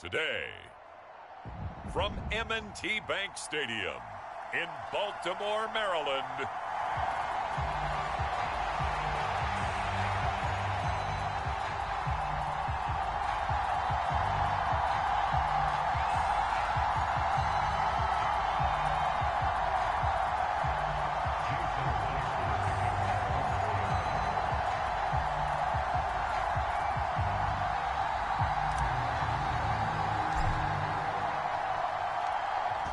Today, from M&T Bank Stadium in Baltimore, Maryland,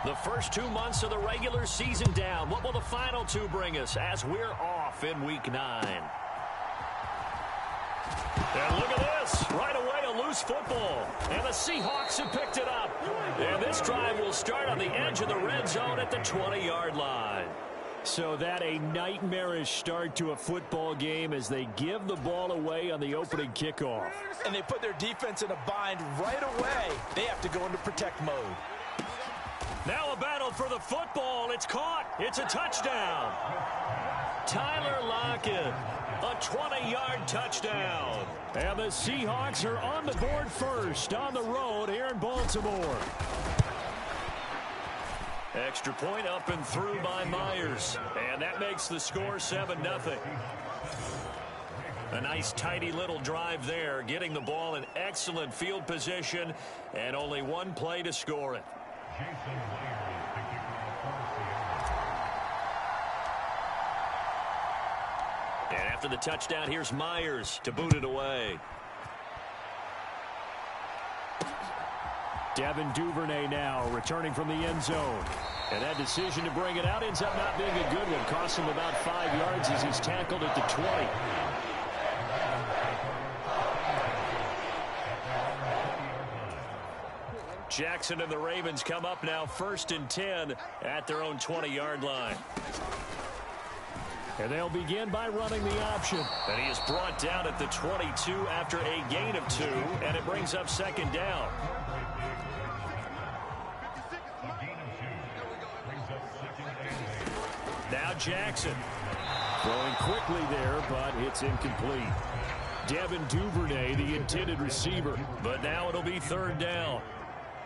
the first 2 months of the regular season down. What will the final two bring us as we're off in Week 9? And look at this. Right away, a loose football. And the Seahawks have picked it up. And this drive will start on the edge of the red zone at the 20-yard line. So that a nightmarish start to a football game as they give the ball away on the opening kickoff. And they put their defense in a bind right away. They have to go into protect mode. Now a battle for the football. It's caught. It's a touchdown. Tyler Lockett, a 20-yard touchdown. And the Seahawks are on the board first on the road here in Baltimore. Extra point up and through by Myers. And that makes the score 7-0. A nice, tidy little drive there, getting the ball in excellent field position, and only one play to score it. And after the touchdown, here's Myers to boot it away. Devin Duvernay now returning from the end zone. And that decision to bring it out ends up not being a good one. Costs him about 5 yards as he's tackled at the 20. Jackson and the Ravens come up now 1st and 10 at their own 20-yard line. And they'll begin by running the option. And he is brought down at the 22 after a gain of 2, and it brings up 2nd down. Now Jackson. Throwing quickly there, but it's incomplete. Devin Duvernay, the intended receiver. But now it'll be 3rd down.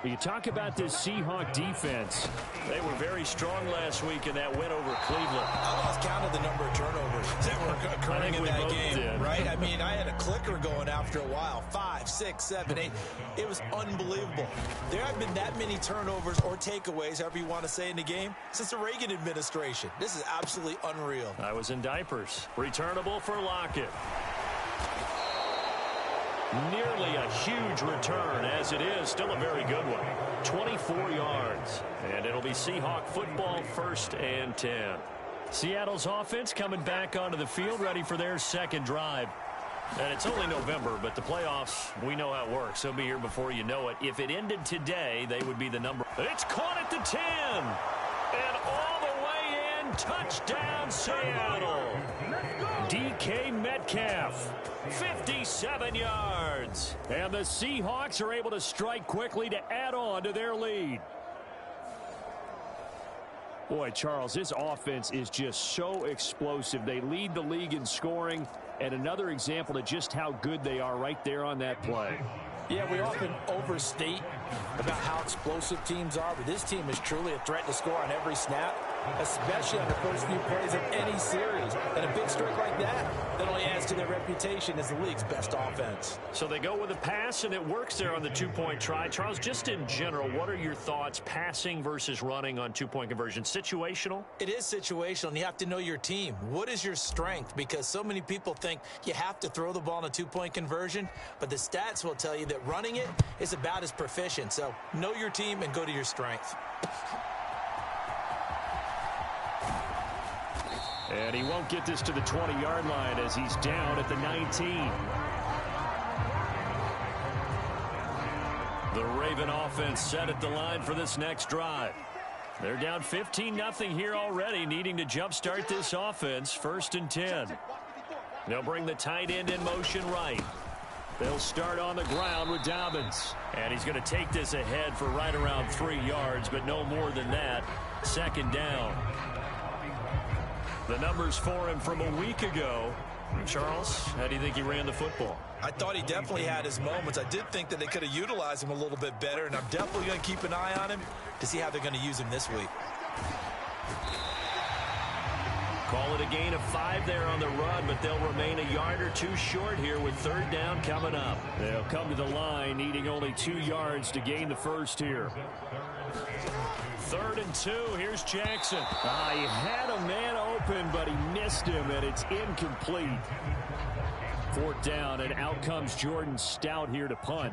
You talk about this Seahawk defense. They were very strong last week in that win over Cleveland. I lost count of the number of turnovers that were occurring in that game, right? I mean, I had a clicker going after a while. 5, 6, 7, 8. It was unbelievable. There have been that many turnovers or takeaways, however you want to say, in the game since the Reagan administration. This is absolutely unreal. I was in diapers. Returnable for Lockett. Nearly a huge return, as it is still a very good one. 24 yards. And it'll be Seahawk football 1st and 10. Seattle's offense coming back onto the field, ready for their 2nd drive. And it's only November, but the playoffs, we know how it works. They'll be here before you know it. If it ended today, they would be the number. It's caught at the 10. And all the way in, touchdown Seattle. DK Metcalf. 57 yards. And the Seahawks are able to strike quickly to add on to their lead. Boy, Charles, this offense is just so explosive. They lead the league in scoring, and another example of just how good they are right there on that play. Yeah, we often overstate about how explosive teams are, but this team is truly a threat to score on every snap, especially on the first few plays of any series. And a big streak like that only adds to their reputation as the league's best offense. So they go with a pass, and it works there on the 2-point try. Charles, just in general, what are your thoughts passing versus running on 2-point conversion? Situational? It is situational, and you have to know your team. What is your strength? Because so many people think you have to throw the ball in a 2-point conversion, but the stats will tell you that running it is about as proficient. So know your team and go to your strength. And he won't get this to the 20-yard line as he's down at the 19. The Raven offense set at the line for this next drive. They're down 15-0 here already, needing to jumpstart this offense. 1st and 10. They'll bring the tight end in motion right. They'll start on the ground with Dobbins. And he's going to take this ahead for right around 3 yards, but no more than that. 2nd down. The numbers for him from a week ago. Charles, how do you think he ran the football? I thought he definitely had his moments. I did think that they could have utilized him a little bit better, and I'm definitely going to keep an eye on him to see how they're going to use him this week. Call it a gain of 5 there on the run, but they'll remain a yard or 2 short here with 3rd down coming up. They'll come to the line needing only 2 yards to gain the first here. 3rd and 2. Here's Jackson. He had a man open, but he missed him, and it's incomplete. 4th down, and out comes Jordan Stout here to punt.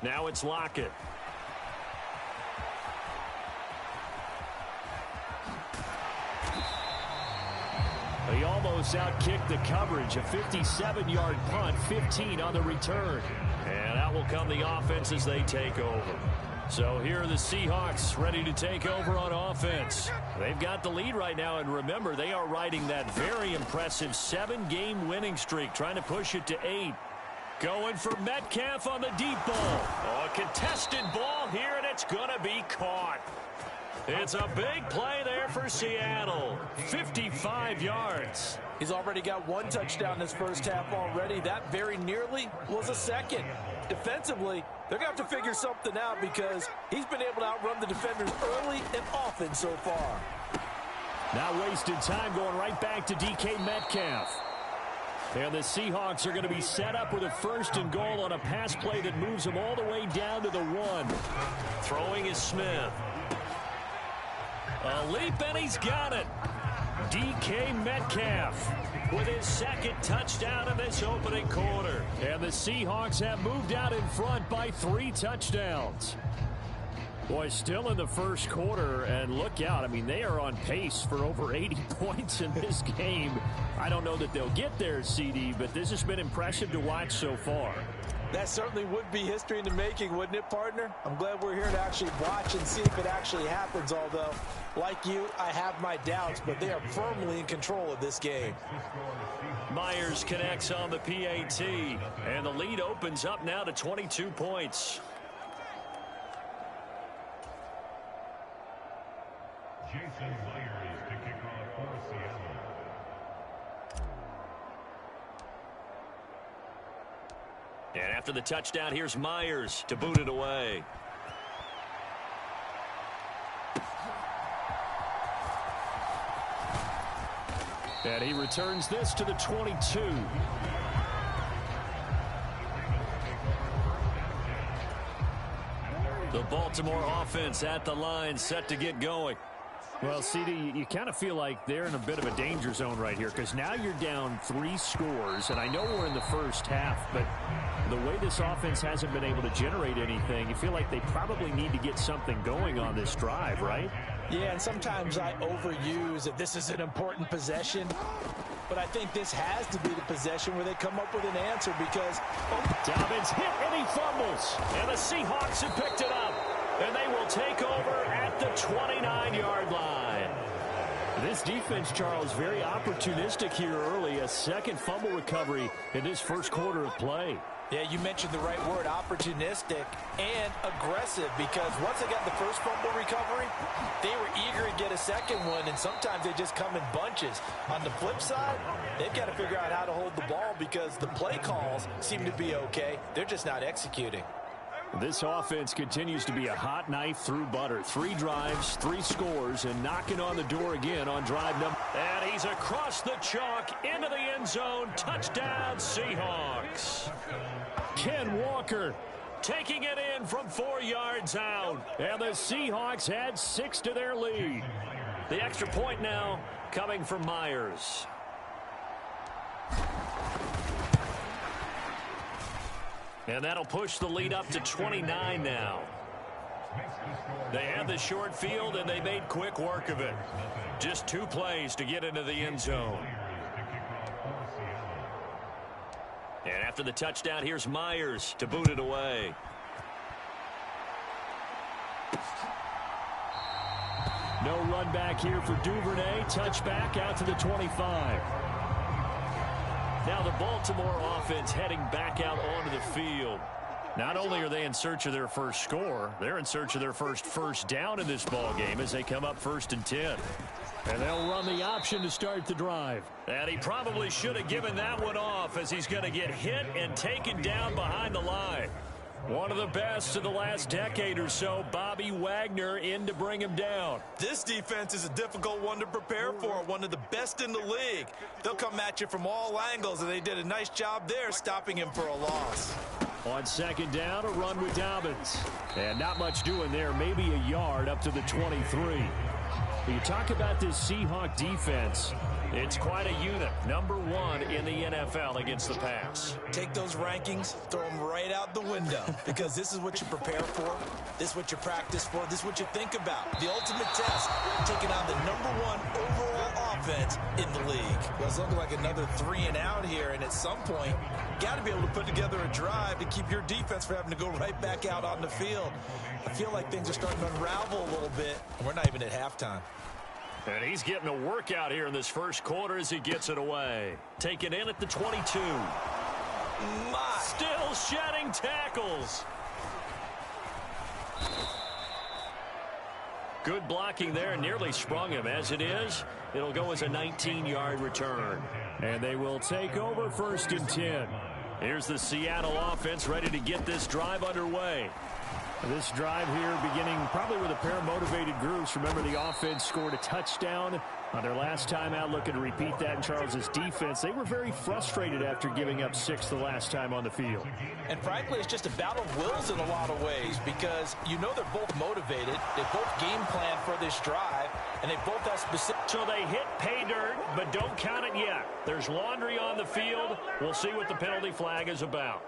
Now it's Lockett. He almost outkicked the coverage. A 57-yard punt, 15 on the return. And out will come the offense as they take over. So here are the Seahawks ready to take over on offense. They've got the lead right now, and remember, they are riding that very impressive 7-game winning streak, trying to push it to 8. Going for Metcalf on the deep ball. A contested ball here, and it's going to be caught. It's a big play there for Seattle. 55 yards. He's already got 1 touchdown this first half already. That very nearly was a second. Defensively, they're going to have to figure something out because he's been able to outrun the defenders early and often so far. Not wasted time, going right back to DK Metcalf. And the Seahawks are going to be set up with a 1st and goal on a pass play that moves them all the way down to the 1. Throwing is Smith. A leap, and he's got it. DK Metcalf with his 2nd touchdown in this opening quarter. And the Seahawks have moved out in front by 3 touchdowns. Boy, still in the first quarter, and look out. I mean, they are on pace for over 80 points in this game. I don't know that they'll get there, CD, but this has been impressive to watch so far. That certainly would be history in the making, wouldn't it, partner? I'm glad we're here to actually watch and see if it actually happens, although, like you, I have my doubts, but they are firmly in control of this game. Myers connects on the PAT, and the lead opens up now to 22 points. Jason Myers to kick off for Seattle. And after the touchdown, here's Myers to boot it away. And he returns this to the 22. The Baltimore offense at the line, set to get going. Well, CD, you kind of feel like they're in a bit of a danger zone right here because now you're down 3 scores, and I know we're in the first half, but the way this offense hasn't been able to generate anything, you feel like they probably need to get something going on this drive, right? Yeah, and sometimes I overuse that this is an important possession, but I think this has to be the possession where they come up with an answer because Dobbins hit and he fumbles, and the Seahawks have picked it up, and they will take over at the 29-yard line. This defense, Charles, very opportunistic here early. A 2nd fumble recovery in this first quarter of play. Yeah, you mentioned the right word, opportunistic and aggressive, because once they got the first fumble recovery, they were eager to get a 2nd one, and sometimes they just come in bunches. On the flip side, they've got to figure out how to hold the ball because the play calls seem to be okay. They're just not executing. This offense continues to be a hot knife through butter. 3 drives, 3 scores, and knocking on the door again on drive number. And he's across the chalk into the end zone. Touchdown, Seahawks. Ken Walker taking it in from 4 yards out. And the Seahawks add 6 to their lead. The extra point now coming from Myers. And that'll push the lead up to 29 now. They had the short field, and they made quick work of it. Just 2 plays to get into the end zone. And after the touchdown, here's Myers to boot it away. No run back here for Duvernay. Touchback out to the 25. Now the Baltimore offense heading back out onto the field. Not only are they in search of their first score, they're in search of their first down in this ball game as they come up 1st and 10. And they'll run the option to start the drive. And he probably should have given that one off as he's going to get hit and taken down behind the line. One of the best of the last decade or so, Bobby Wagner in to bring him down. This defense is a difficult one to prepare for, one of the best in the league. They'll come at you from all angles, and they did a nice job there stopping him for a loss. On 2nd down, a run with Dobbins. And not much doing there, maybe a yard up to the 23. You talk about this Seahawk defense. It's quite a unit. Number 1 in the NFL against the pass. Take those rankings, throw them right out the window, because this is what you prepare for, this is what you practice for, this is what you think about. The ultimate test, taking on the number 1 overall offense in the league. Well, it's looking like another 3 and out here, and at some point, got to be able to put together a drive to keep your defense from having to go right back out on the field. I feel like things are starting to unravel a little bit, and we're not even at halftime. And he's getting a workout here in this first quarter as he gets it away. Taken in at the 22. Still shedding tackles. Good blocking there, nearly sprung him. As it is, it'll go as a 19-yard return. And they will take over 1st and 10. Here's the Seattle offense ready to get this drive underway. This drive here beginning probably with a pair of motivated groups. Remember, the offense scored a touchdown on their last time out. Looking to repeat that in Charles's defense. They were very frustrated after giving up 6 the last time on the field. And frankly, it's just a battle of wills in a lot of ways, because you know they're both motivated. They both game plan for this drive, and they both have specific. So they hit pay dirt, but don't count it yet. There's laundry on the field. We'll see what the penalty flag is about.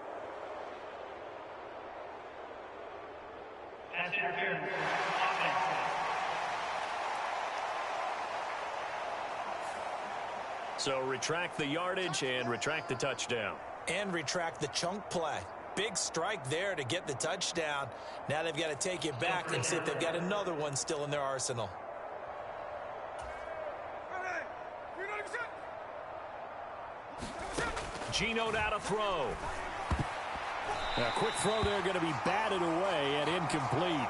So retract the yardage and retract the touchdown. And retract the chunk play. Big strike there to get the touchdown. Now they've got to take it back and see if they've got another one still in their arsenal. Geno now to throw. A quick throw there going to be batted away and incomplete.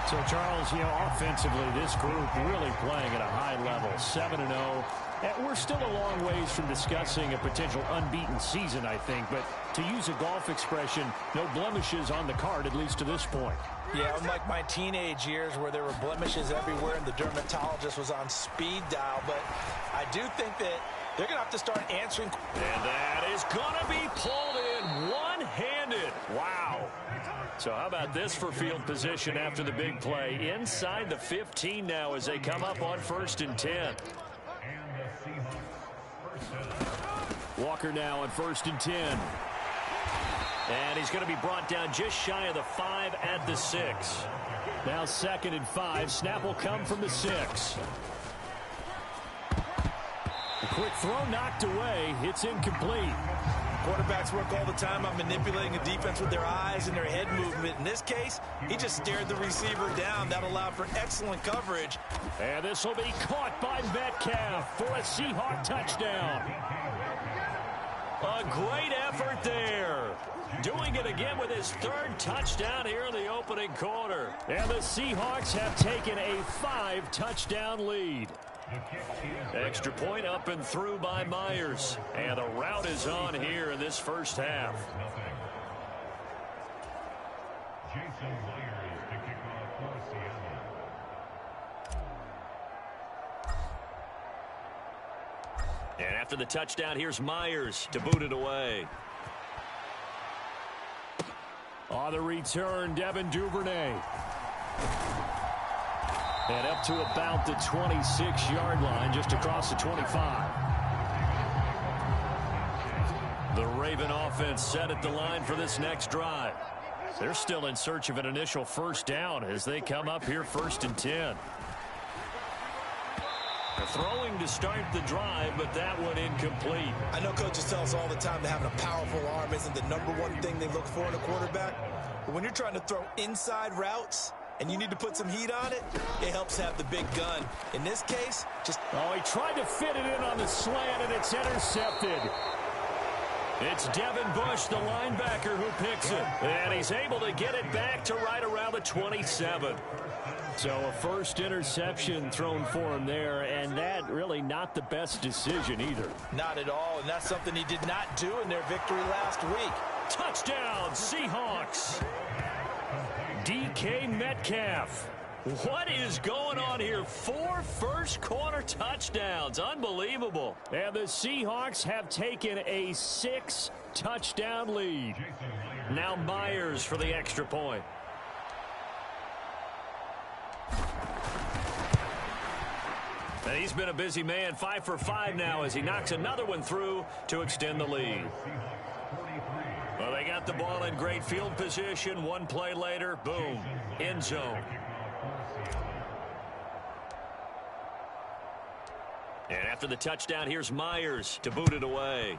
So, Charles, offensively, this group really playing at a high level, 7-0. And we're still a long ways from discussing a potential unbeaten season, I think. But to use a golf expression, no blemishes on the card, at least to this point. Yeah, unlike my teenage years where there were blemishes everywhere and the dermatologist was on speed dial. But I do think that they're going to have to start answering. And that is going to be pulled in one-handed. Wow. So how about this for field position after the big play? Inside the 15 now as they come up on 1st and 10. Walker now on 1st and 10. And he's going to be brought down just shy of the 5 at the 6. Now 2nd and 5. Snap will come from the 6. A quick throw knocked away. It's incomplete. Quarterbacks work all the time on manipulating a defense with their eyes and their head movement. In this case, he just stared the receiver down. That allowed for excellent coverage. And this will be caught by Metcalf for a Seahawk touchdown. A great effort there. Doing it again with his 3rd touchdown here in the opening quarter. And the Seahawks have taken a 5-touchdown lead. Extra point up and through by Myers. And the route is on here in this first half. Jason Myers to kick off for Seattle. And after the touchdown, here's Myers to boot it away. On the return, Devin Duvernay. And up to about the 26-yard line, just across the 25. The Raven offense set at the line for this next drive. They're still in search of an initial 1st down as they come up here 1st and 10. They're throwing to start the drive, but that one incomplete. I know coaches tell us all the time that having a powerful arm isn't the #1 thing they look for in a quarterback. But when you're trying to throw inside routes and you need to put some heat on it, it helps have the big gun. In this case, just... Oh, he tried to fit it in on the slant, and it's intercepted. It's Devin Bush, the linebacker, who picks it. And he's able to get it back to right around the 27. So a first interception thrown for him there, and that really not the best decision either. Not at all, and that's something he did not do in their victory last week. Touchdown, Seahawks. DK Metcalf. What is going on here? 4 first-quarter touchdowns. Unbelievable. And the Seahawks have taken a 6-touchdown lead. Now Myers for the extra point. And he's been a busy man, 5 for 5 now as he knocks another one through to extend the lead. Well, they got the ball in great field position. One play later, boom, end zone. And after the touchdown, here's Myers to boot it away.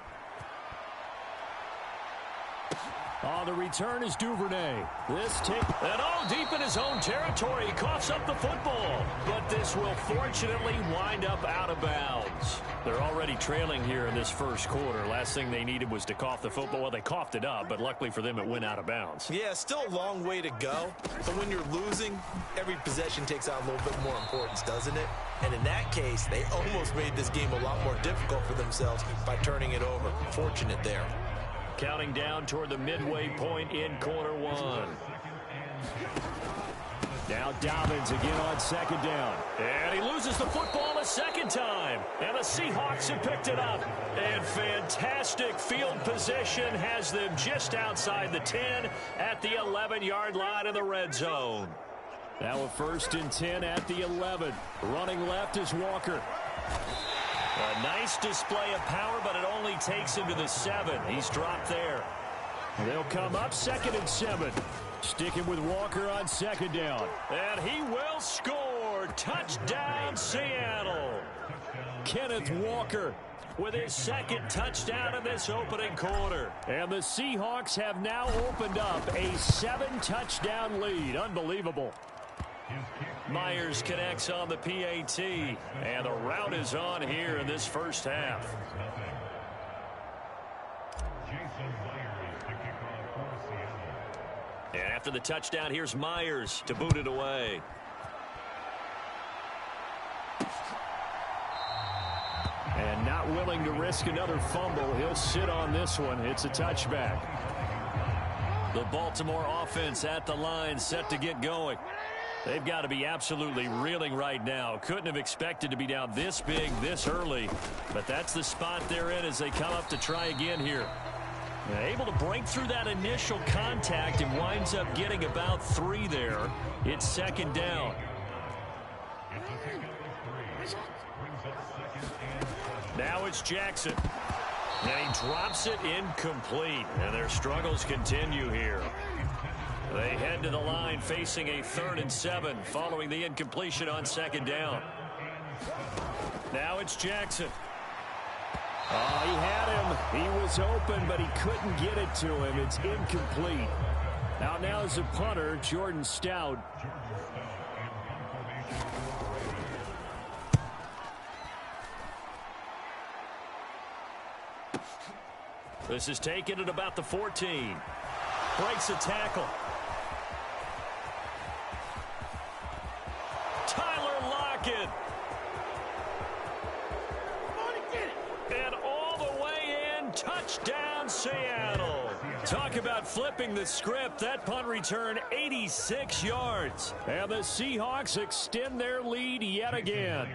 The return is Duvernay. And deep in his own territory, he coughs up the football. But this will fortunately wind up out of bounds. They're already trailing here in this first quarter. Last thing they needed was to cough the football. Well, they coughed it up, but luckily for them, it went out of bounds. Yeah, still a long way to go. But when you're losing, every possession takes on a little bit more importance, doesn't it? And in that case, they almost made this game a lot more difficult for themselves by turning it over. Fortunate there. Counting down toward the midway point in quarter one. Now Dobbins again on second down. And he loses the football a second time. And the Seahawks have picked it up. And fantastic field position has them just outside the 10 at the 11-yard line of the red zone. Now a 1st and 10 at the 11. Running left is Walker. A nice display of power, but it only takes him to the 7. He's dropped there. They'll come up 2nd and 7. Sticking with Walker on second down. And he will score. Touchdown, Seattle. Kenneth Walker with his 2nd touchdown in this opening quarter. And the Seahawks have now opened up a 7-touchdown lead. Unbelievable. Myers connects on the PAT, and the route is on here in this first half. And after the touchdown, here's Myers to boot it away. And not willing to risk another fumble. He'll sit on this one. It's a touchback. The Baltimore offense at the line, set to get going. They've got to be absolutely reeling right now. Couldn't have expected to be down this big, this early. But that's the spot they're in as they come up to try again here. They're able to break through that initial contact and winds up getting about 3 there. It's 2nd down. Now it's Jackson. And he drops it incomplete. And their struggles continue here. They head to the line facing a 3rd and 7 following the incompletion on 2nd down. Now it's Jackson. Oh, he had him. He was open, but he couldn't get it to him. It's incomplete. Now is the punter, Jordan Stout. This is taken at about the 14. Breaks a tackle. Tyler Lockett. And all the way in, touchdown Seattle. Talk about flipping the script. That punt return 86 yards. And the Seahawks extend their lead yet again.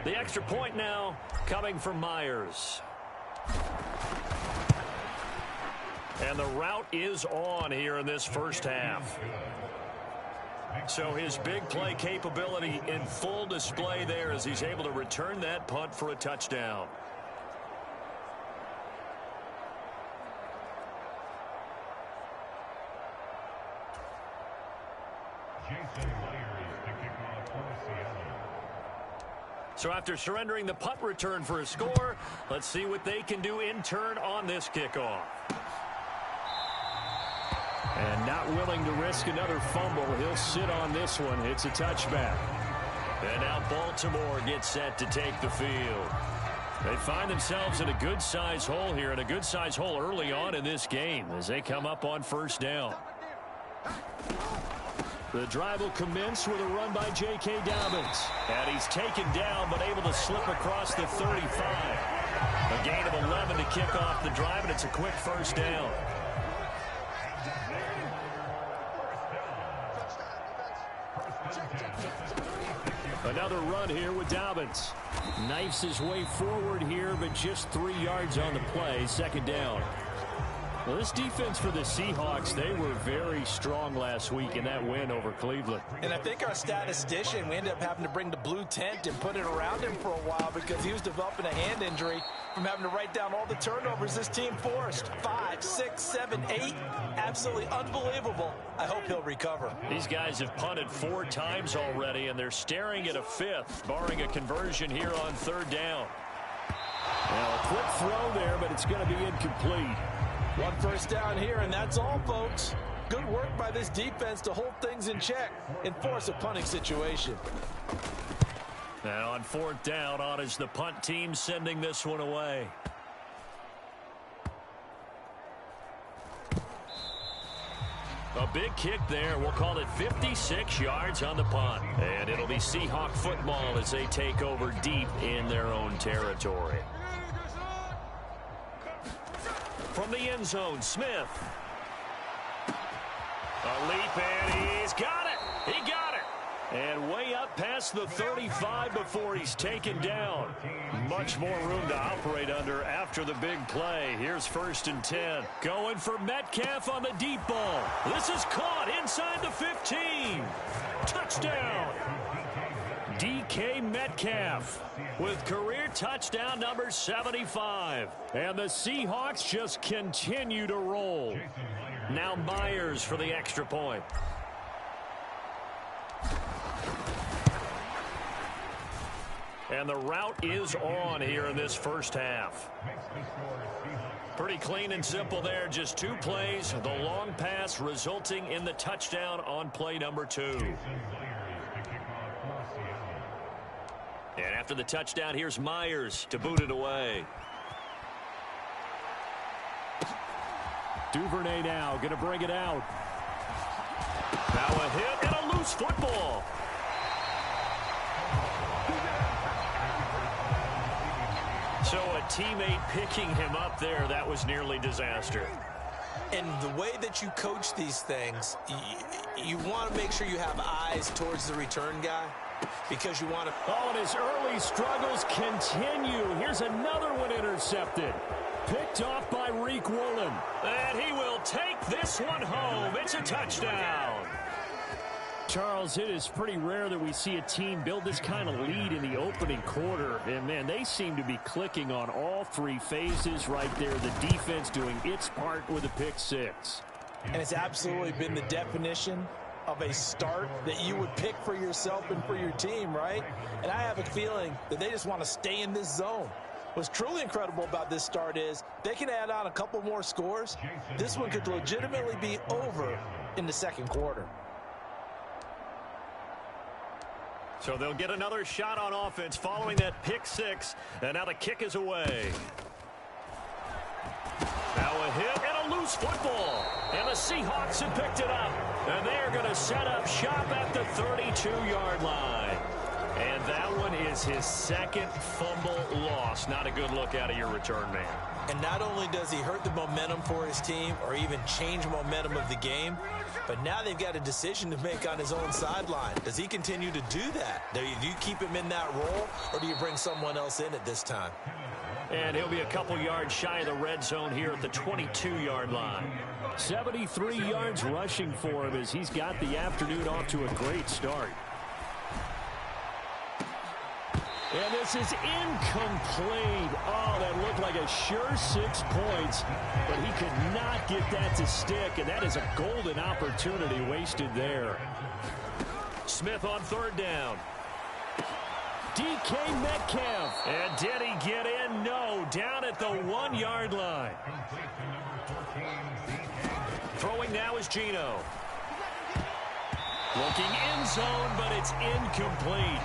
The extra point now coming from Myers. And the route is on here in this first half. So his big play capability in full display there as he's able to return that punt for a touchdown. So after surrendering the punt return for a score, let's see what they can do in turn on this kickoff. And not willing to risk another fumble. He'll sit on this one. It's a touchback. And now Baltimore gets set to take the field. They find themselves in a good-sized hole here, and a good-sized hole early on in this game as they come up on first down. The drive will commence with a run by J.K. Dobbins. And he's taken down, but able to slip across the 35. A gain of 11 to kick off the drive, and it's a quick first down. Another run here with Dobbins. Knifes his way forward here, but just 3 yards on the play. Second down. Well, this defense for the Seahawks, they were very strong last week in that win over Cleveland. And I think our statistician, we ended up having to bring the blue tent and put it around him for a while because he was developing a hand injury from having to write down all the turnovers this team forced. 5, 6, 7, 8. Absolutely unbelievable. I hope he'll recover. These guys have punted 4 times already, and they're staring at a 5th, barring a conversion here on third down. Now, a quick throw there, but it's going to be incomplete. 1 first down here, and that's all, folks. Good work by this defense to hold things in check and force a punting situation. And on fourth down, on is the punt team sending this one away. A big kick there. We'll call it 56 yards on the punt. And it'll be Seahawk football as they take over deep in their own territory. From the end zone, Smith. A leap, and he's got it. He got it. And way up past the 35 before he's taken down. Much more room to operate under after the big play. Here's 1st and 10. Going for Metcalf on the deep ball. This is caught inside the 15. Touchdown. DK Metcalf with career touchdown number 75. And the Seahawks just continue to roll. Now Myers for the extra point. And the route is on here in this first half. Pretty clean and simple there. Just 2 plays. The long pass resulting in the touchdown on play number 2. And after the touchdown, here's Myers to boot it away. Duvernay now going to bring it out. Now a hit and a loose football. So a teammate picking him up there, that was nearly disaster. And the way that you coach these things, you want to make sure you have eyes towards the return guy. Because you want to... Oh, and his early struggles continue. Here's another one intercepted. Picked off by Reek Woolen. And he will take this one home. It's a touchdown. Charles, it is pretty rare that we see a team build this kind of lead in the opening quarter. And, man, they seem to be clicking on all 3 phases right there. The defense doing its part with a pick 6. And it's absolutely been the definition of a start that you would pick for yourself and for your team, right? And I have a feeling that they just want to stay in this zone. What's truly incredible about this start is they can add on a couple more scores. This one could legitimately be over in the second quarter. So they'll get another shot on offense following that pick 6. And now the kick is away. Now a hit and a loose football. And the Seahawks have picked it up. And they are going to set up shop at the 32-yard line. And that one is his 2nd fumble loss. Not a good look out of your return man. And not only does he hurt the momentum for his team or even change momentum of the game, but now they've got a decision to make on his own sideline. Does he continue to do that? Do you keep him in that role, or do you bring someone else in at this time? And he'll be a couple yards shy of the red zone here at the 22-yard line. 73 yards rushing for him as he's got the afternoon off to a great start. And this is incomplete. Oh, that looked like a sure 6 points, but he could not get that to stick, and that is a golden opportunity wasted there. Smith on third down. DK Metcalf. And did he get in? No, down at the 1-yard line. Throwing now is Geno. Looking end zone, but it's incomplete.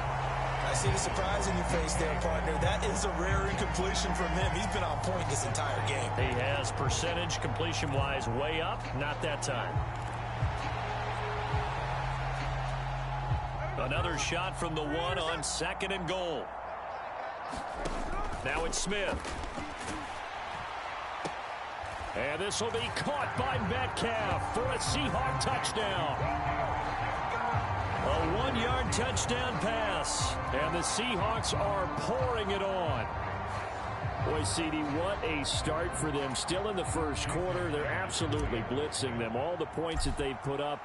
I see the surprise in your face there, partner. That is a rare incompletion from him. He's been on point this entire game. He has percentage completion-wise way up. Not that time. Another shot from the one on 2nd and goal. Now it's Smith. And this will be caught by Metcalf for a Seahawk touchdown. A 1-yard touchdown pass. And the Seahawks are pouring it on. Boy, CD, what a start for them. Still in the first quarter. They're absolutely blitzing them. All the points that they've put up,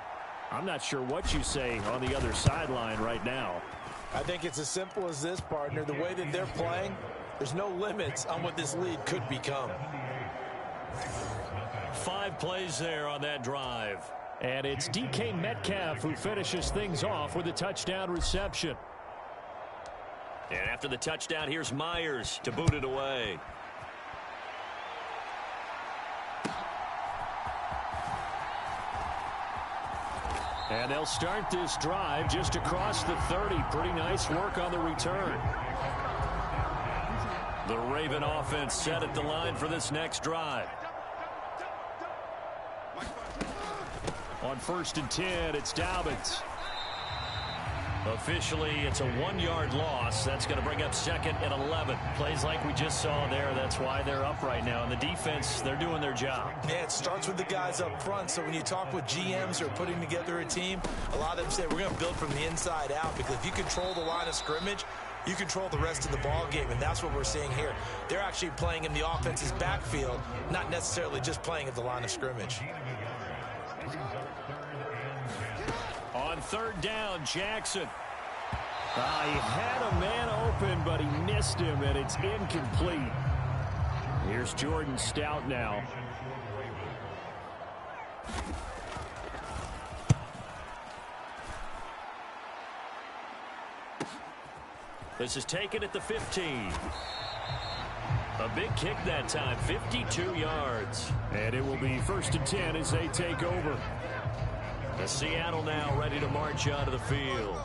I'm not sure what you say on the other sideline right now. I think it's as simple as this, partner. The way that they're playing, there's no limits on what this lead could become. 5 plays there on that drive. And it's DK Metcalf who finishes things off with a touchdown reception. And after the touchdown, here's Myers to boot it away. And they'll start this drive just across the 30. Pretty nice work on the return. The Raven offense set at the line for this next drive. On 1st and 10, it's Dobbins. Officially, it's a 1-yard loss. That's going to bring up 2nd and 11. Plays like we just saw there. That's why they're up right now. And the defense, they're doing their job. Yeah, it starts with the guys up front. So when you talk with GMs who are putting together a team, a lot of them say we're going to build from the inside out, because if you control the line of scrimmage, you control the rest of the ball game, and that's what we're seeing here. They're actually playing in the offense's backfield, not necessarily just playing at the line of scrimmage. On 3rd down, Jackson. He had a man open, but he missed him, and it's incomplete. Here's Jordan Stout now. This is taken at the 15. A big kick that time, 52 yards. And it will be 1st and 10 as they take over. The Seattle now ready to march onto the field.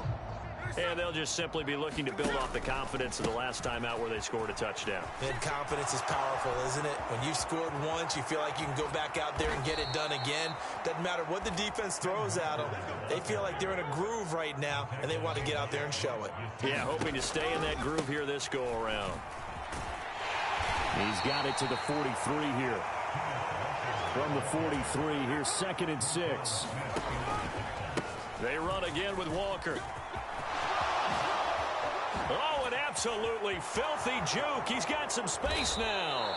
And they'll just simply be looking to build off the confidence of the last time out where they scored a touchdown. And confidence is powerful, isn't it? When you've scored once, you feel like you can go back out there and get it done again. Doesn't matter what the defense throws at them. They feel like they're in a groove right now, and they want to get out there and show it. Yeah, hoping to stay in that groove here this go-around. He's got it to the 43 here. From the 43, here's 2nd and 6. They run again with Walker. Oh, an absolutely filthy juke. He's got some space now.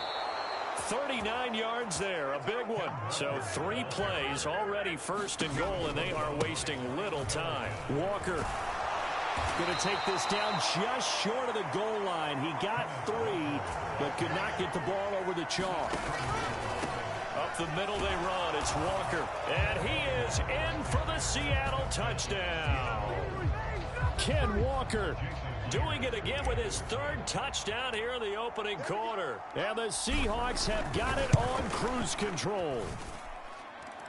39 yards there, a big one. So 3 plays, already 1st and goal, and they are wasting little time. Walker going to take this down just short of the goal line. He got 3, but could not get the ball over the chalk. Up the middle they run. It's Walker. And he is in for the Seattle touchdown. Ken Walker doing it again with his 3rd touchdown here in the opening quarter. And the Seahawks have got it on cruise control.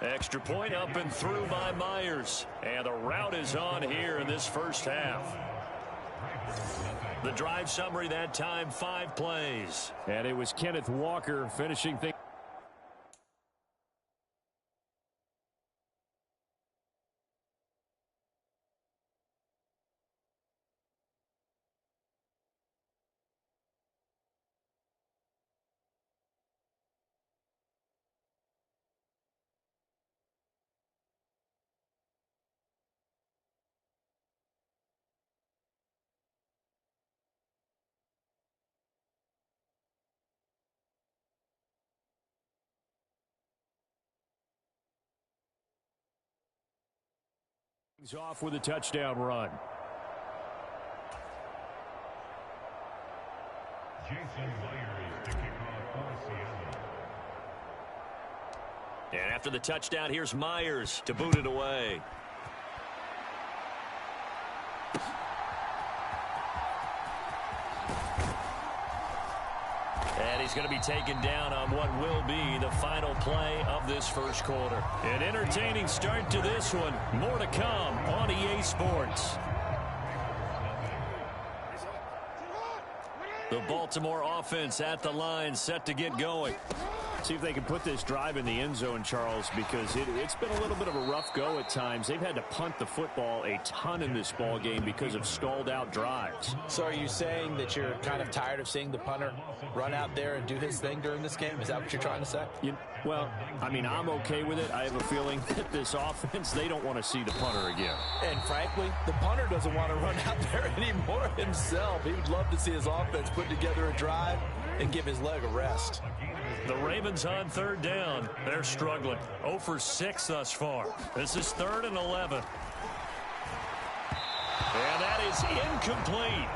Extra point up and through by Myers. And the route is on here in this first half. The drive summary that time, 5 plays. And it was Kenneth Walker finishing things. Off with a touchdown run. Jason Myers to kick off for Seattle. And after the touchdown, here's Myers to boot it away. And he's going to be taken down on what will be the final play of this first quarter. An entertaining start to this one. More to come on EA Sports. The Baltimore offense at the line, set to get going. See if they can put this drive in the end zone, Charles, because it's been a little bit of a rough go at times. They've had to punt the football a ton in this ball game because of stalled-out drives. So are you saying that you're kind of tired of seeing the punter run out there and do his thing during this game? Is that what you're trying to say? Well, I mean, I'm okay with it. I have a feeling that this offense, they don't want to see the punter again. And frankly, the punter doesn't want to run out there anymore himself. He would love to see his offense put together a drive and give his leg a rest. The Ravens on third down. They're struggling. 0 for 6 thus far. This is 3rd and 11. And that is incomplete.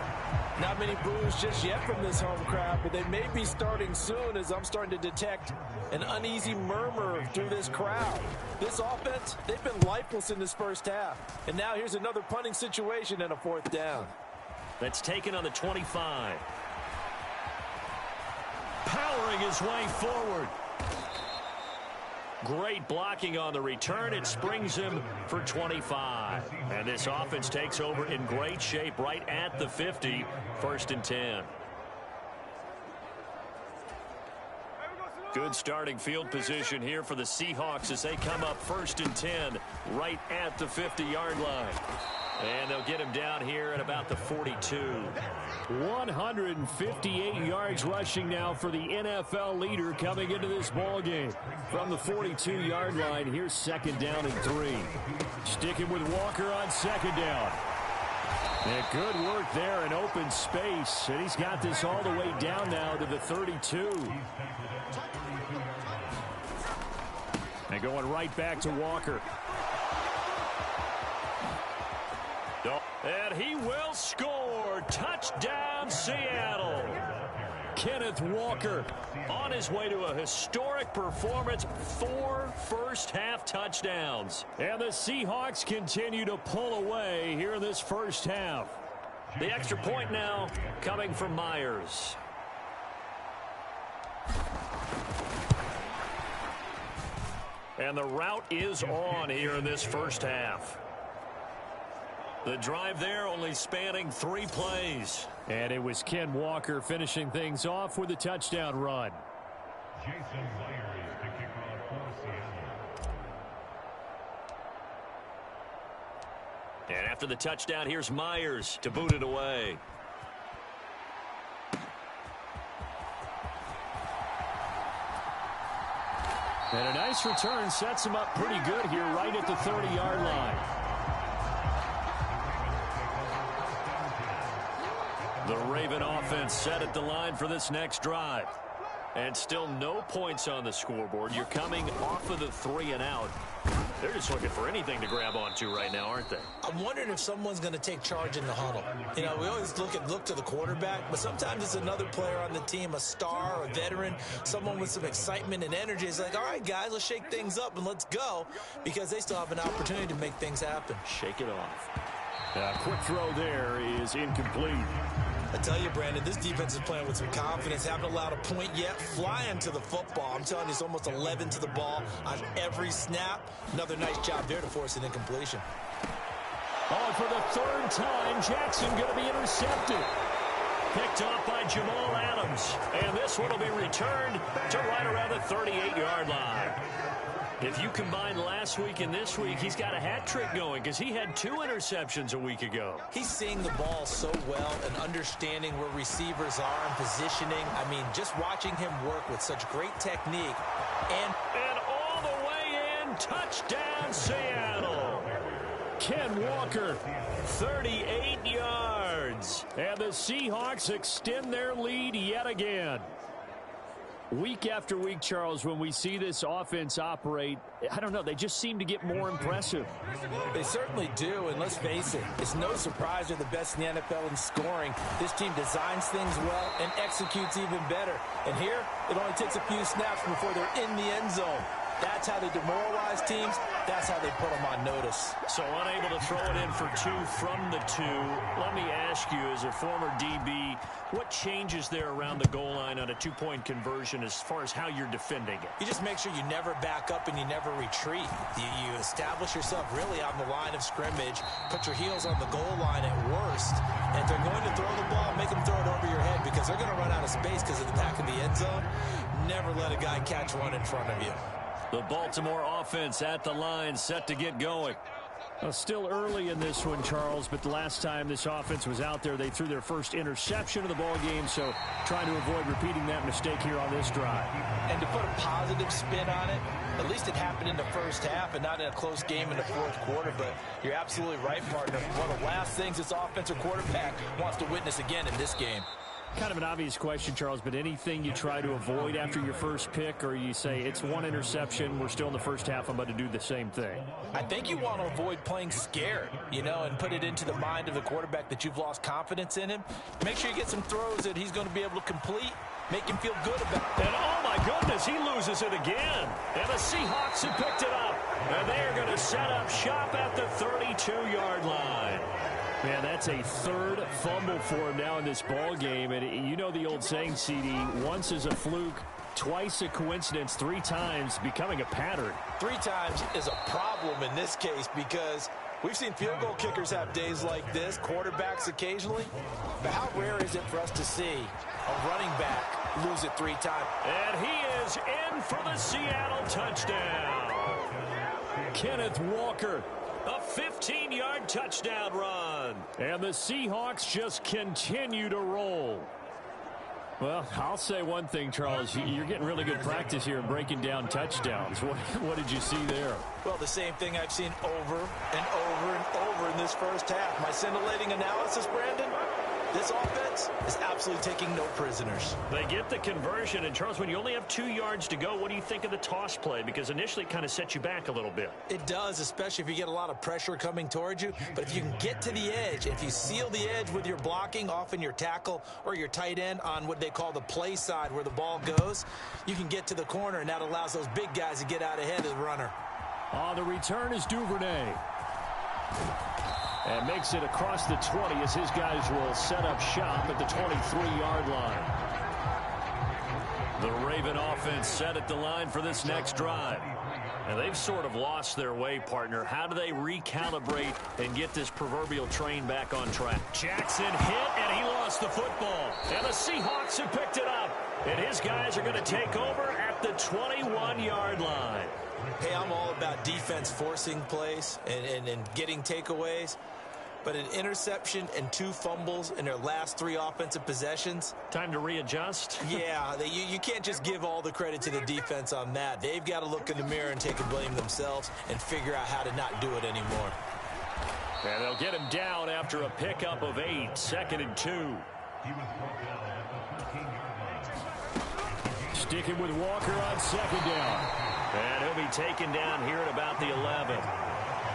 Not many boos just yet from this home crowd, but they may be starting soon as I'm starting to detect an uneasy murmur through this crowd. This offense, they've been lifeless in this first half. And now here's another punting situation and a 4th down. That's taken on the 25. Powering his way forward. Great blocking on the return. It springs him for 25. And this offense takes over in great shape right at the 50. 1st and 10. Good starting field position here for the Seahawks as they come up 1st and 10 right at the 50-yard line. And they'll get him down here at about the 42. 158 yards rushing now for the NFL leader coming into this ball game. From the 42-yard line, here's 2nd down and 3. Sticking with Walker on 2nd down. And good work there in open space. And he's got this all the way down now to the 32. And going right back to Walker. And he will score. Touchdown, Seattle. Kenneth Walker on his way to a historic performance. 4 first-half touchdowns. And the Seahawks continue to pull away here in this first half. The extra point now coming from Myers. And the route is on here in this first half. The drive there only spanning 3 plays. And it was Ken Walker finishing things off with a touchdown run. Jason Myers to kick off for Seattle. And after the touchdown, here's Myers to boot it away. And a nice return sets him up pretty good here right at the 30-yard line. The Raven offense set at the line for this next drive. And still no points on the scoreboard. You're coming off of the 3 and out. They're just looking for anything to grab onto right now, aren't they? I'm wondering if someone's going to take charge in the huddle. You know, we always look to the quarterback, but sometimes it's another player on the team, a star, a veteran, someone with some excitement and energy. It's like, all right, guys, let's shake things up and let's go, because they still have an opportunity to make things happen. Shake it off. A quick throw there is incomplete. I tell you, Brandon, this defense is playing with some confidence. Haven't allowed a point yet. Flying to the football. I'm telling you, it's almost 11 to the ball on every snap. Another nice job there to force an incompletion. Oh, for the 3rd time, Jackson going to be intercepted. Picked off by Jamal Adams. And this one will be returned to right around the 38-yard line. If you combine last week and this week, he's got a hat trick going because he had 2 interceptions a week ago. He's seeing the ball so well and understanding where receivers are and positioning. I mean, just watching him work with such great technique. And all the way in, touchdown Seattle. Ken Walker, 38 yards. And the Seahawks extend their lead yet again. Week after week, Charles, when we see this offense operate, I don't know, they just seem to get more impressive. They certainly do, and let's face it, it's no surprise they're the best in the NFL in scoring. This team designs things well and executes even better. And here, it only takes a few snaps before they're in the end zone. That's how they demoralize teams. That's how they put them on notice. So unable to throw it in for 2 from the 2. Let me ask you, as a former DB, what changes there around the goal line on a 2-point conversion as far as how you're defending it? You just make sure you never back up and you never retreat. You establish yourself really on the line of scrimmage, put your heels on the goal line at worst, and if they're going to throw the ball, make them throw it over your head because they're going to run out of space because of the back of the end zone. Never let a guy catch one in front of you. The Baltimore offense at the line, set to get going. Well, still early in this one, Charles, but the last time this offense was out there, they threw their first interception of the ball game, so trying to avoid repeating that mistake here on this drive. And to put a positive spin on it, at least it happened in the first half and not in a close game in the fourth quarter, but you're absolutely right, partner. One of the last things this offensive quarterback wants to witness again in this game. Kind of an obvious question, Charles, but anything you try to avoid after your first pick, or you say it's one interception, we're still in the first half, I'm about to do the same thing? I think you want to avoid playing scared, and put it into the mind of the quarterback that you've lost confidence in him. Make sure you get some throws that he's going to be able to complete, make him feel good about it. And oh my goodness, he loses it again. And the Seahawks have picked it up. And they're going to set up shop at the 32-yard line. Man, that's a third fumble for him now in this ball game. And you know the old saying, CD, once is a fluke, twice a coincidence, 3 times becoming a pattern. 3 times is a problem in this case because we've seen field goal kickers have days like this, quarterbacks occasionally. But how rare is it for us to see a running back lose it 3 times? And he is in for the Seattle touchdown. Kenneth Walker. A 15-yard touchdown run. And the Seahawks just continue to roll. Well, I'll say one thing, Charles. You're getting really good practice here in breaking down touchdowns. What did you see there? Well, the same thing I've seen over and over and over in this first half. My scintillating analysis, Brandon, this offense is absolutely taking no prisoners. They get the conversion. And, Charles, when you only have 2 yards to go, what do you think of the toss play? Because initially it kind of sets you back a little bit. It does, especially if you get a lot of pressure coming towards you. But if you can get to the edge, if you seal the edge with your blocking, often your tackle or your tight end on what they call the play side where the ball goes, you can get to the corner, and that allows those big guys to get out ahead of the runner. The return is Duvernay. And makes it across the 20 as his guys will set up shop at the 23-yard line. The Raven offense set at the line for this next drive. And they've sort of lost their way, partner. How do they recalibrate and get this proverbial train back on track? Jackson hit, and he lost the football. And the Seahawks have picked it up. And his guys are going to take over at the 21-yard line. Hey, I'm all about defense forcing plays and getting takeaways. But an interception and 2 fumbles in their last 3 offensive possessions. Time to readjust? Yeah, you can't just give all the credit to the defense on that. They've got to look in the mirror and take a blame themselves and figure out how to not do it anymore. And they'll get him down after a pickup of 8, 2nd and 2. Sticking with Walker on 2nd down. And he'll be taken down here at about the 11.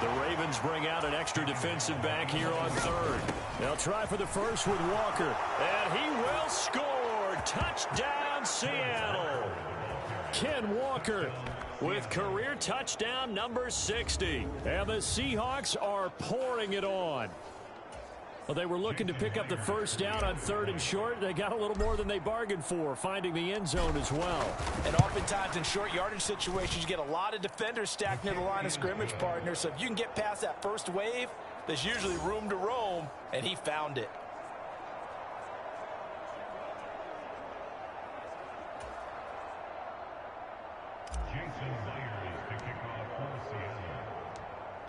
The Ravens bring out an extra defensive back here on 3rd. They'll try for the first with Walker. And he will score. Touchdown, Seattle. Ken Walker with career touchdown number 60. And the Seahawks are pouring it on. Well, they were looking to pick up the first down on 3rd and short. They got a little more than they bargained for, finding the end zone as well. And oftentimes in short yardage situations, you get a lot of defenders stacked near the line of scrimmage, partner. So if you can get past that first wave, there's usually room to roam, and he found it.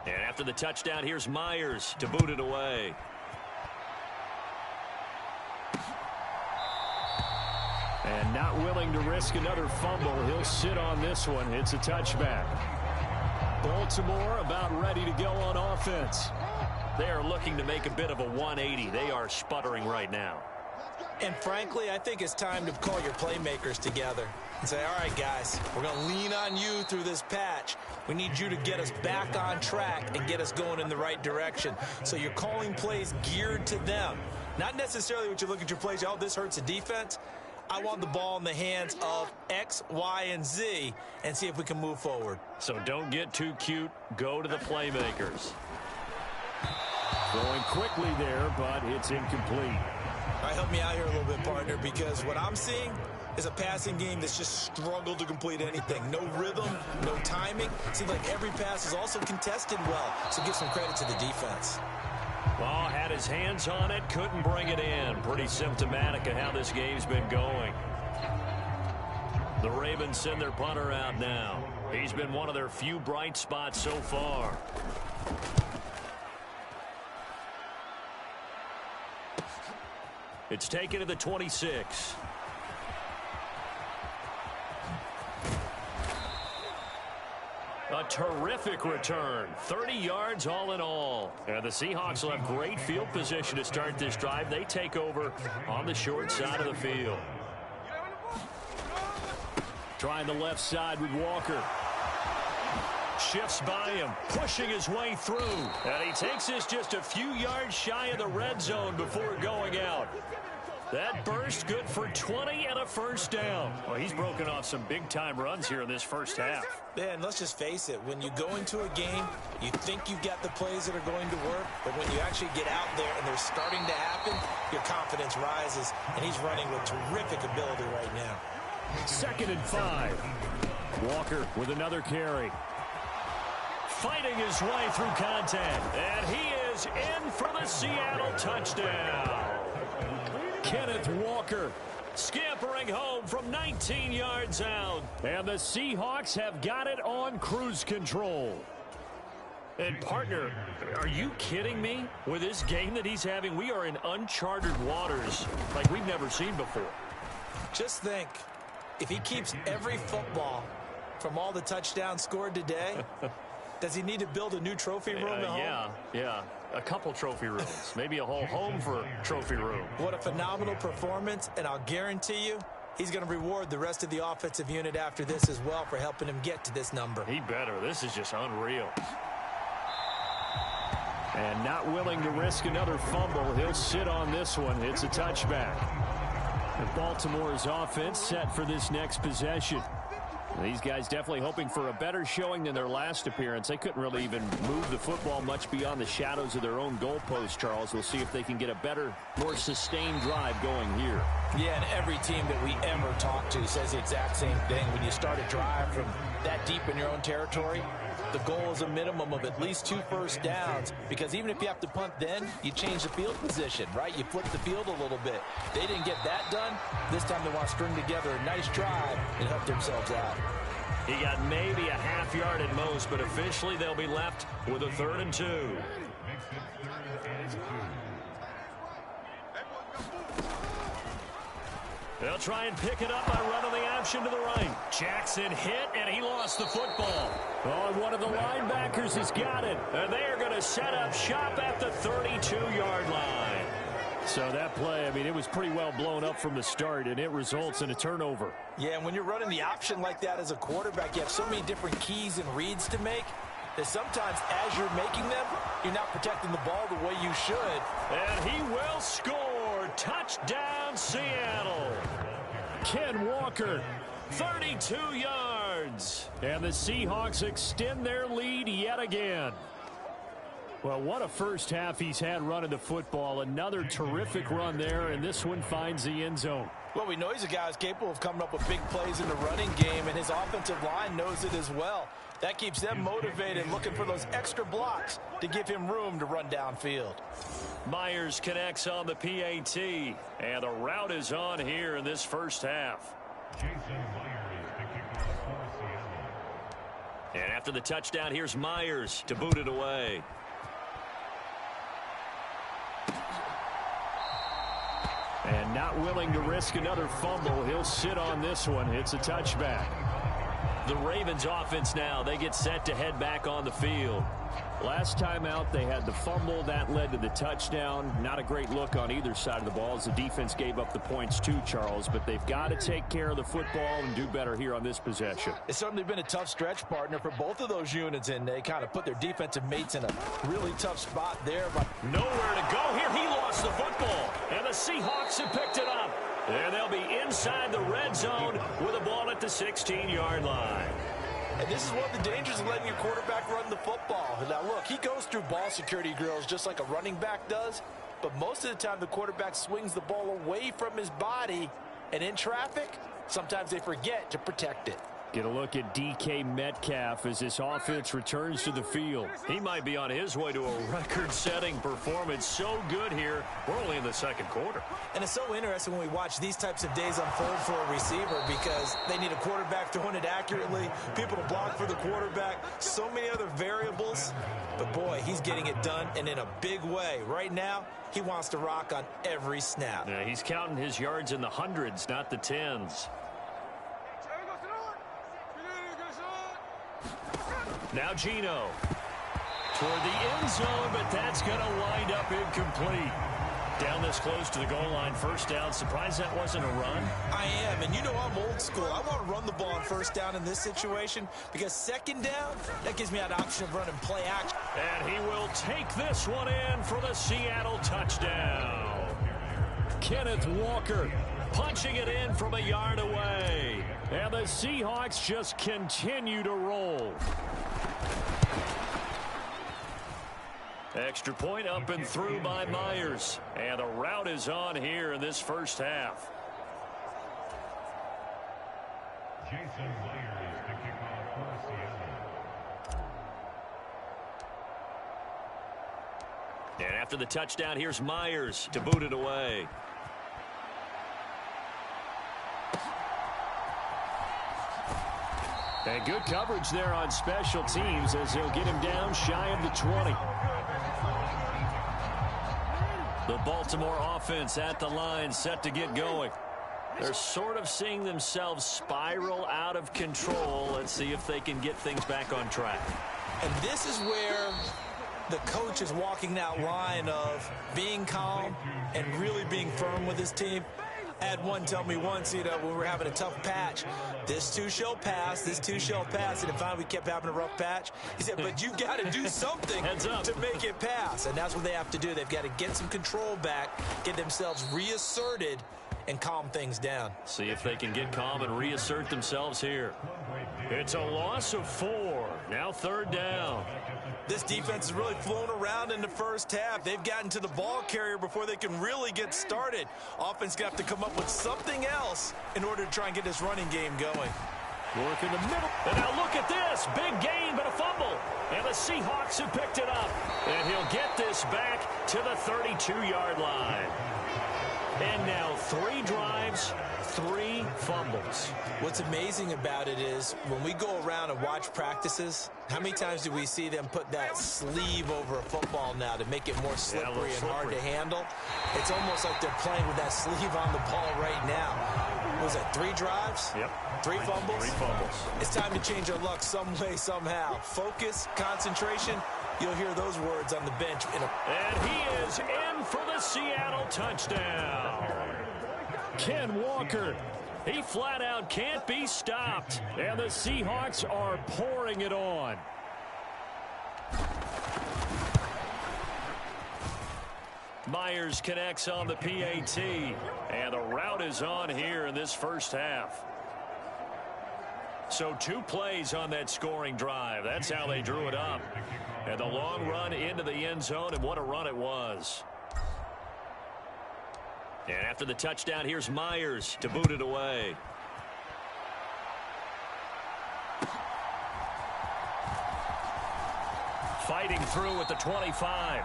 And after the touchdown, here's Myers to boot it away. And not willing to risk another fumble. He'll sit on this one. It's a touchback. Baltimore about ready to go on offense. They are looking to make a bit of a 180. They are sputtering right now. And frankly, I think it's time to call your playmakers together and say, all right, guys, we're going to lean on you through this patch. We need you to get us back on track and get us going in the right direction. So you're calling plays geared to them. Not necessarily what you look at your plays, oh, this hurts the defense. I want the ball in the hands of X, Y, and Z and see if we can move forward. So don't get too cute. Go to the playmakers. Throwing quickly there, but it's incomplete. All right, help me out here a little bit, partner, because what I'm seeing is a passing game that's just struggled to complete anything. No rhythm, no timing. Seems like every pass is also contested well, so give some credit to the defense. Ball had his hands on it, couldn't bring it in. Pretty symptomatic of how this game's been going. The Ravens send their punter out now. He's been one of their few bright spots so far. It's taken to the 26. A terrific return. 30 yards all in all. And the Seahawks will have great field position to start this drive. They take over on the short side of the field. Trying the left side with Walker. Shifts by him, pushing his way through. And he takes this just a few yards shy of the red zone before going out. That burst good for 20 and a first down. Well, he's broken off some big-time runs here in this first half. Man, let's just face it. When you go into a game, you think you've got the plays that are going to work, but when you actually get out there and they're starting to happen, your confidence rises, and he's running with terrific ability right now. 2nd and 5. Walker with another carry. Fighting his way through contact, and he is in for the Seattle touchdown. Kenneth Walker scampering home from 19 yards out. And the Seahawks have got it on cruise control. And, partner, are you kidding me? With this game that he's having, we are in uncharted waters like we've never seen before. Just think, if he keeps every football from all the touchdowns scored today, does he need to build a new trophy room at home? Yeah. A couple trophy rooms. Maybe a whole home for trophy room. What a phenomenal performance, and I'll guarantee you he's going to reward the rest of the offensive unit after this as well for helping him get to this number. He better. This is just unreal. And not willing to risk another fumble. He'll sit on this one. It's a touchback. And Baltimore's offense set for this next possession. These guys definitely hoping for a better showing than their last appearance. They couldn't really even move the football much beyond the shadows of their own goalpost, Charles. We'll see if they can get a better, more sustained drive going here. Yeah, and every team that we ever talk to says the exact same thing. When you start a drive from that deep in your own territory, the goal is a minimum of at least 2 first downs, because even if you have to punt then, you change the field position, right? You flip the field a little bit. They didn't get that done. This time they want to string together a nice drive and help themselves out. He got maybe a half yard at most, but officially they'll be left with a 3rd and 2. They'll try and pick it up by running the option to the right. Jackson hit, and he lost the football. Oh, and one of the linebackers has got it. And they are going to set up shop at the 32-yard line. So that play, I mean, it was pretty well blown up from the start, and it results in a turnover. Yeah, and when you're running the option like that as a quarterback, you have so many different keys and reads to make that sometimes as you're making them, you're not protecting the ball the way you should. And he will score. Touchdown, Seattle. Ken Walker, 32 yards. And the Seahawks extend their lead yet again. Well, what a first half he's had running the football. Another terrific run there, and this one finds the end zone. Well, we know he's a guy who's capable of coming up with big plays in the running game, and his offensive line knows it as well. That keeps them motivated, looking for those extra blocks to give him room to run downfield. Myers connects on the PAT, and the route is on here in this first half. And after the touchdown, here's Myers to boot it away. And not willing to risk another fumble. He'll sit on this one. It's a touchback. The Ravens offense now, they get set to head back on the field. Last time out, they had the fumble. That led to the touchdown. Not a great look on either side of the ball as the defense gave up the points too, Charles. But they've got to take care of the football and do better here on this possession. It's certainly been a tough stretch, partner, for both of those units, and they kind of put their defensive mates in a really tough spot there. But nowhere to go here. He lost the football, and the Seahawks have picked it up. And they'll be inside the red zone with a ball at the 16-yard line. And this is one of the dangers of letting your quarterback run the football. Now, look, he goes through ball security drills just like a running back does, but most of the time the quarterback swings the ball away from his body, and in traffic, sometimes they forget to protect it. Get a look at DK Metcalf as this offense returns to the field. He might be on his way to a record-setting performance. So good here. We're only in the second quarter. And it's so interesting when we watch these types of days unfold for a receiver because they need a quarterback throwing it accurately, people to block for the quarterback, so many other variables. But, boy, he's getting it done and in a big way. Right now, he wants to rock on every snap. Yeah, he's counting his yards in the hundreds, not the tens. Now Gino toward the end zone, but that's going to wind up incomplete. Down this close to the goal line, first down. Surprised that wasn't a run? I am, and you know I'm old school. I want to run the ball on first down in this situation because second down, that gives me an option of running play action. And he will take this one in for the Seattle touchdown. Kenneth Walker punching it in from a yard away. And the Seahawks just continue to roll. Extra point up and through by Myers. And the route is on here in this first half. Jason Myers to kick off for Seattle. And after the touchdown, here's Myers to boot it away. And good coverage there on special teams as they'll get him down shy of the 20. The Baltimore offense at the line, set to get going. They're sort of seeing themselves spiral out of control. Let's see if they can get things back on track. And this is where the coach is walking that line of being calm and really being firm with his team. I had one tell me once, when we were having a tough patch, this too shall pass, this too shall pass. And finally we kept having a rough patch. He said, but you got to do something to make it pass. And that's what they have to do. They've got to get some control back, get themselves reasserted, and calm things down. See if they can get calm and reassert themselves here. It's a loss of 4. Now third down. This defense has really flown around in the first half. They've gotten to the ball carrier before they can really get started. Offense going to have to come up with something else in order to try and get this running game going. Work in the middle. And now look at this. Big gain, but a fumble. And the Seahawks have picked it up. And he'll get this back to the 32-yard line. And now 3 drives, 3 fumbles. What's amazing about it is when we go around and watch practices, how many times do we see them put that sleeve over a football now to make it more slippery and hard to handle? It's almost like they're playing with that sleeve on the ball right now. What was that, 3 drives? Yep. 3 fumbles? 3 fumbles. It's time to change our luck some way, somehow. Focus, concentration. You'll hear those words on the bench. And he is in for the Seattle touchdown. Ken Walker, he flat out can't be stopped. And the Seahawks are pouring it on. Myers connects on the PAT. And the route is on here in this first half. So 2 plays on that scoring drive. That's how they drew it up. And the long run into the end zone, and what a run it was. And after the touchdown, here's Myers to boot it away. Fighting through at the 25.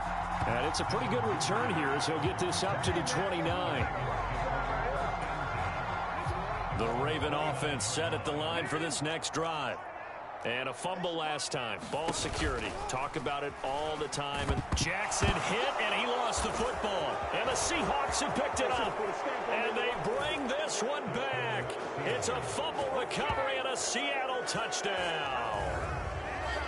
And it's a pretty good return here as he'll get this up to the 29. The Raven offense set at the line for this next drive. And a fumble last time. Ball security. Talk about it all the time. And Jackson hit, and he lost the football. And the Seahawks have picked it up. And they bring this one back. It's a fumble recovery and a Seattle touchdown.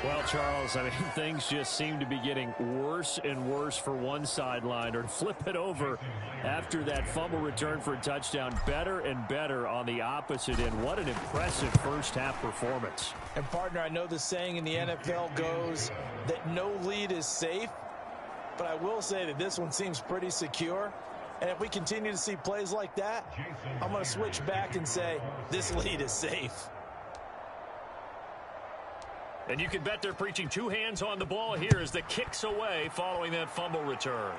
Well, Charles, I mean, things just seem to be getting worse and worse for one sideline. Or flip it over after that fumble return for a touchdown. Better and better on the opposite end. What an impressive first-half performance. And, partner, I know the saying in the NFL goes that no lead is safe. But I will say that this one seems pretty secure. And if we continue to see plays like that, I'm going to switch back and say this lead is safe. And you can bet they're preaching two hands on the ball here as the kick's away following that fumble return.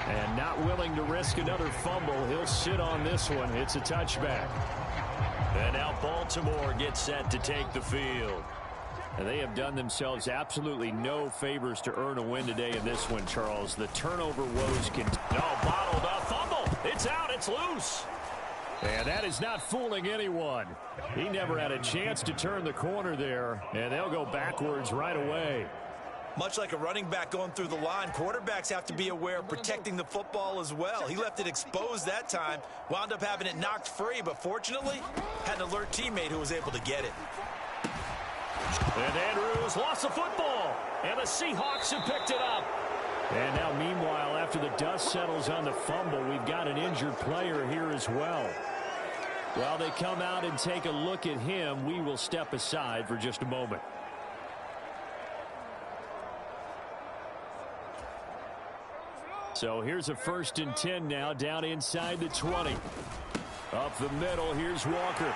And not willing to risk another fumble, he'll sit on this one. It's a touchback. And now Baltimore gets set to take the field. And they have done themselves absolutely no favors to earn a win today in this one, Charles. The turnover woes can... No, bottled up fumble. It's out. It's loose. And that is not fooling anyone. He never had a chance to turn the corner there, and they'll go backwards right away. Much like a running back going through the line, quarterbacks have to be aware of protecting the football as well. He left it exposed that time, wound up having it knocked free, but fortunately, had an alert teammate who was able to get it. And Andrews lost the football, and the Seahawks have picked it up. And now, meanwhile, after the dust settles on the fumble, we've got an injured player here as well. While they come out and take a look at him, we will step aside for just a moment. So here's a 1st and 10 now, down inside the 20. Up the middle, here's Walker.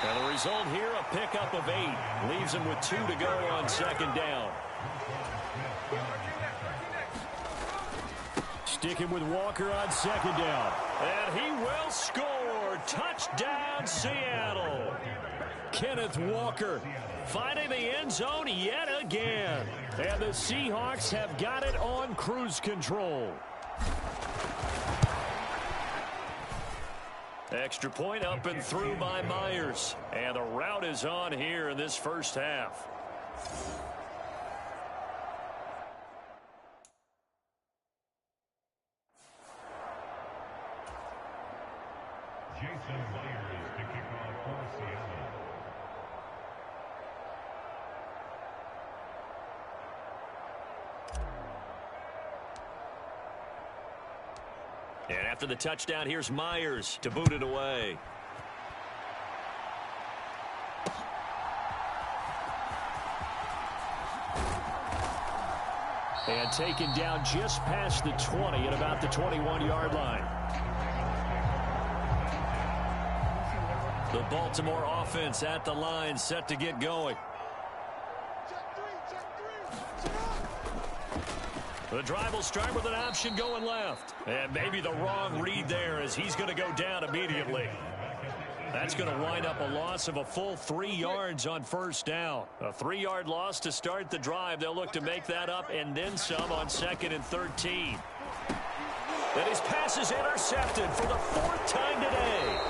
And the result here, a pickup of 8. Leaves him with 2 to go on 2nd down. Sticking with Walker on 2nd down. And he will score. Touchdown, Seattle. Kenneth Walker finding the end zone yet again. And the Seahawks have got it on cruise control. Extra point up and through by Myers. And the route is on here in this first half. Jason Myers to kick off for Seattle. And after the touchdown, here's Myers to boot it away. And taken down just past the 20 at about the 21-yard line. The Baltimore offense at the line, set to get going. The drive will start with an option going left. And maybe the wrong read there as he's going to go down immediately. That's going to wind up a loss of a full 3 yards on 1st down. A 3-yard loss to start the drive. They'll look to make that up and then some on 2nd and 13. And his pass is intercepted for the 4th time today.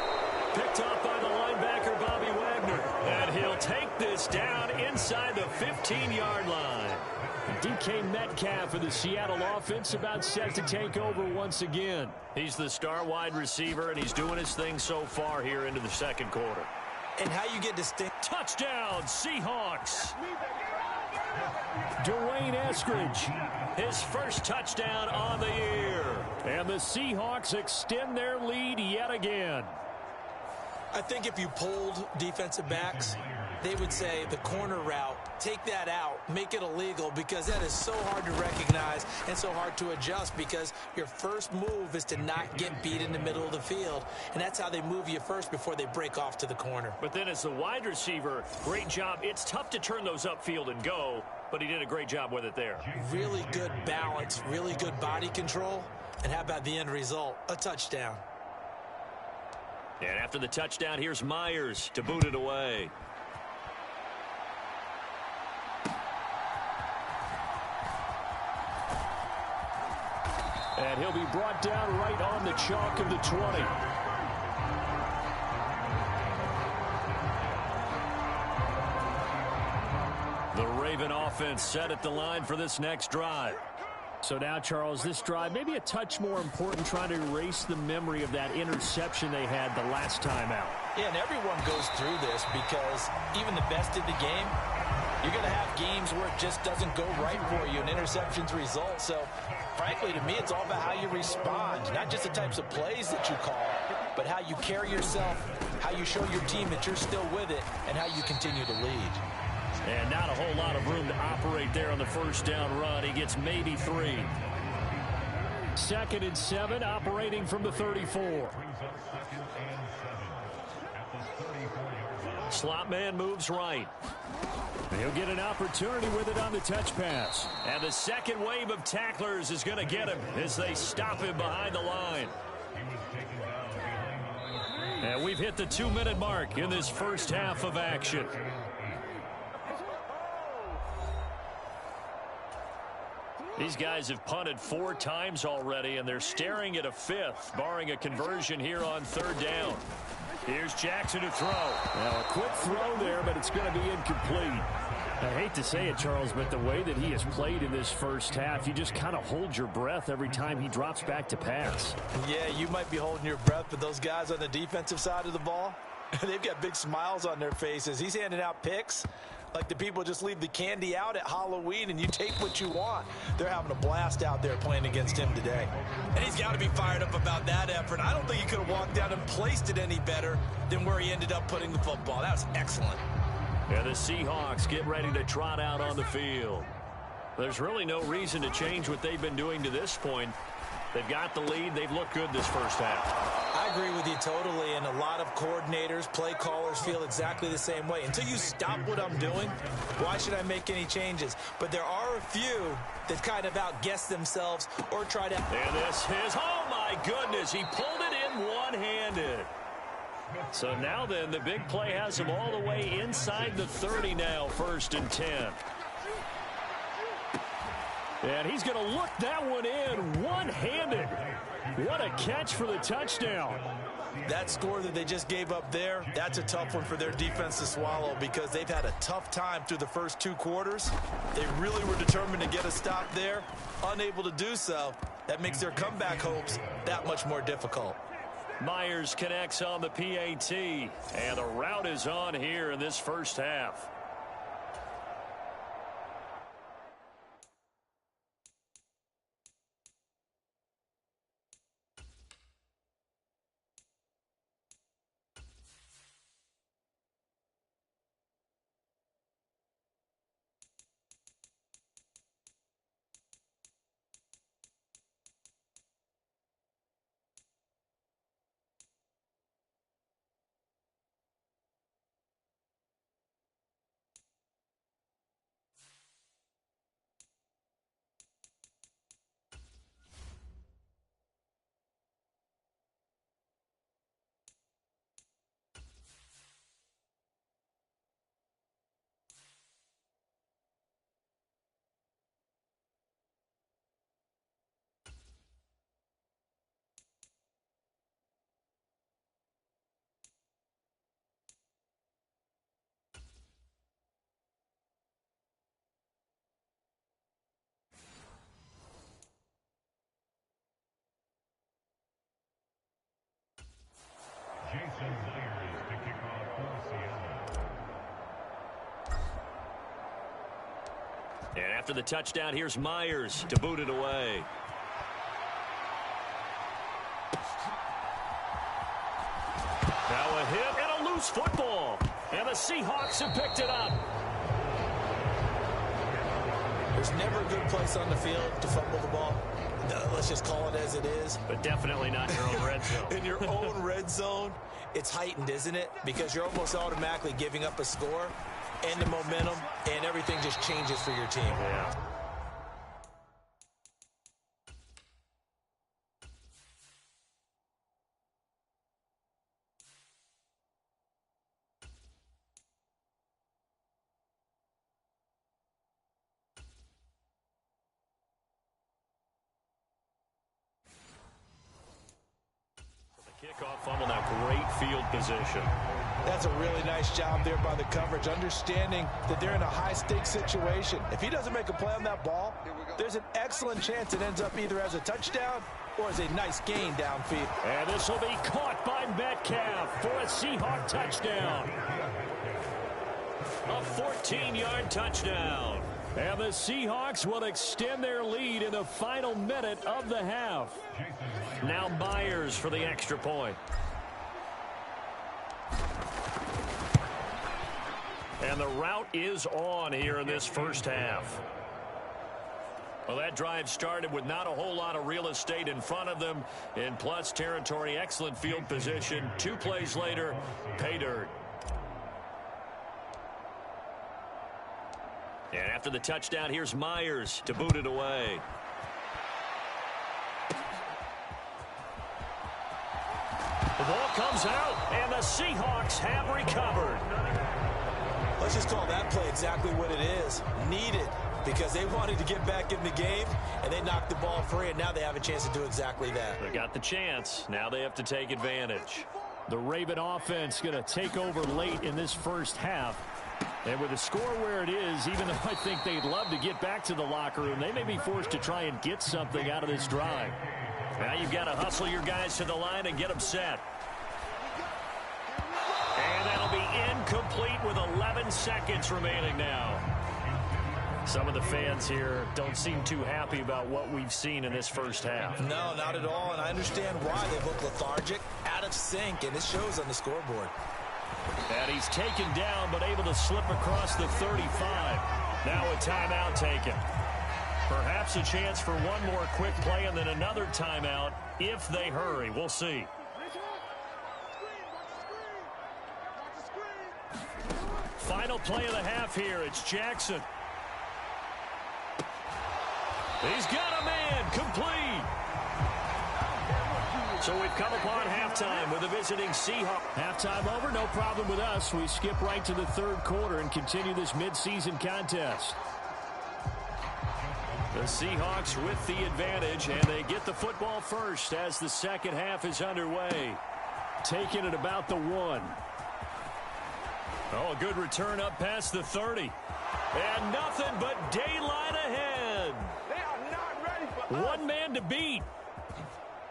Picked off by the linebacker, Bobby Wagner. And he'll take this down inside the 15-yard line. DK Metcalf of the Seattle offense about set to take over once again. He's the star wide receiver, and he's doing his thing so far here into the 2nd quarter. And how you get distinct. Touchdown, Seahawks. Dwayne Eskridge, his first touchdown on the year. And the Seahawks extend their lead yet again. I think if you polled defensive backs, they would say the corner route, take that out, make it illegal, because that is so hard to recognize and so hard to adjust, because your first move is to not get beat in the middle of the field, and that's how they move you first before they break off to the corner. But then as the wide receiver, great job. It's tough to turn those upfield and go, but he did a great job with it there. Really good balance, really good body control, and how about the end result? A touchdown. And after the touchdown, here's Myers to boot it away. And he'll be brought down right on the chalk of the 20. The Raven offense set at the line for this next drive. So now, Charles, this drive maybe a touch more important, trying to erase the memory of that interception they had the last time out. Yeah, and everyone goes through this, because even the best in the game, you're going to have games where it just doesn't go right for you, and interceptions result. So, frankly, to me, it's all about how you respond, not just the types of plays that you call, but how you carry yourself, how you show your team that you're still with it, and how you continue to lead. And not a whole lot of room to operate there on the 1st down run. He gets maybe 3. 2nd and 7, operating from the 34. Brings up 2nd and 7 at the 34-yard line. Slot man moves right. He'll get an opportunity with it on the touch pass. And the second wave of tacklers is going to get him as they stop him behind the line. He was taken down behind the line of scrimmage. And we've hit the 2-minute mark in this first half of action. These guys have punted 4 times already, and they're staring at a 5th, barring a conversion here on 3rd down. Here's Jackson to throw. Now, a quick throw there, but it's going to be incomplete. I hate to say it, Charles, but the way that he has played in this first half, you just kind of hold your breath every time he drops back to pass. Yeah, you might be holding your breath, but those guys on the defensive side of the ball, they've got big smiles on their faces. He's handing out picks like the people just leave the candy out at Halloween and you take what you want. They're having a blast out there playing against him today. And he's got to be fired up about that effort. I don't think he could have walked down and placed it any better than where he ended up putting the football. That was excellent. And the Seahawks get ready to trot out on the field. There's really no reason to change what they've been doing to this point. They've got the lead. They've looked good this first half. I agree with you totally, and a lot of coordinators, play callers feel exactly the same way. Until you stop what I'm doing, why should I make any changes? But there are a few that kind of outguess themselves or try to... And this is, oh my goodness, he pulled it in one-handed. So now then, the big play has him all the way inside the 30 now, 1st and 10. And he's going to look that one in one-handed. What a catch for the touchdown. That score that they just gave up there, that's a tough one for their defense to swallow because they've had a tough time through the first 2 quarters. They really were determined to get a stop there, unable to do so. That makes their comeback hopes that much more difficult. Myers connects on the PAT, and the route is on here in this first half. Jason Myers to kick off for Seattle. And after the touchdown, here's Myers to boot it away. Now a hit and a loose football. And the Seahawks have picked it up. There's never a good place on the field to fumble the ball. Let's just call it as it is. But definitely not in your own red zone. In your own red zone, it's heightened, isn't it? Because you're almost automatically giving up a score and the momentum, and everything just changes for your team. Yeah. Kickoff fumble, now great field position. That's a really nice job there by the coverage, understanding that they're in a high-stakes situation. If he doesn't make a play on that ball, there's an excellent chance it ends up either as a touchdown or as a nice gain downfield. And this will be caught by Metcalf for a Seahawk touchdown. A 14-yard touchdown. And the Seahawks will extend their lead in the final minute of the half. Now Myers for the extra point. And the route is on here in this first half. Well, that drive started with not a whole lot of real estate in front of them. In plus territory, excellent field position. 2 plays later, pay dirt. And after the touchdown, here's Myers to boot it away. The ball comes out, and the Seahawks have recovered. Let's just call that play exactly what it is. Needed, because they wanted to get back in the game, and they knocked the ball free, and now they have a chance to do exactly that. They got the chance. Now they have to take advantage. The Raven offense going to take over late in this first half. And with the score where it is, even though I think they'd love to get back to the locker room, they may be forced to try and get something out of this drive. Now you've got to hustle your guys to the line and get them set. And that'll be incomplete with 11 seconds remaining now. Some of the fans here don't seem too happy about what we've seen in this first half. No, not at all, and I understand why. They look lethargic, out of sync, and it shows on the scoreboard. And he's taken down, but able to slip across the 35. Now a timeout taken. Perhaps a chance for one more quick play and then another timeout if they hurry. We'll see. Final play of the half here. It's Jackson. He's got a man complete. So we've come upon halftime with the visiting Seahawks. Halftime over, no problem with us. We skip right to the third quarter and continue this midseason contest. The Seahawks with the advantage, and they get the football first as the second half is underway. Taking it about the 1. Oh, a good return up past the 30. And nothing but daylight ahead. They are not ready for us. One man to beat.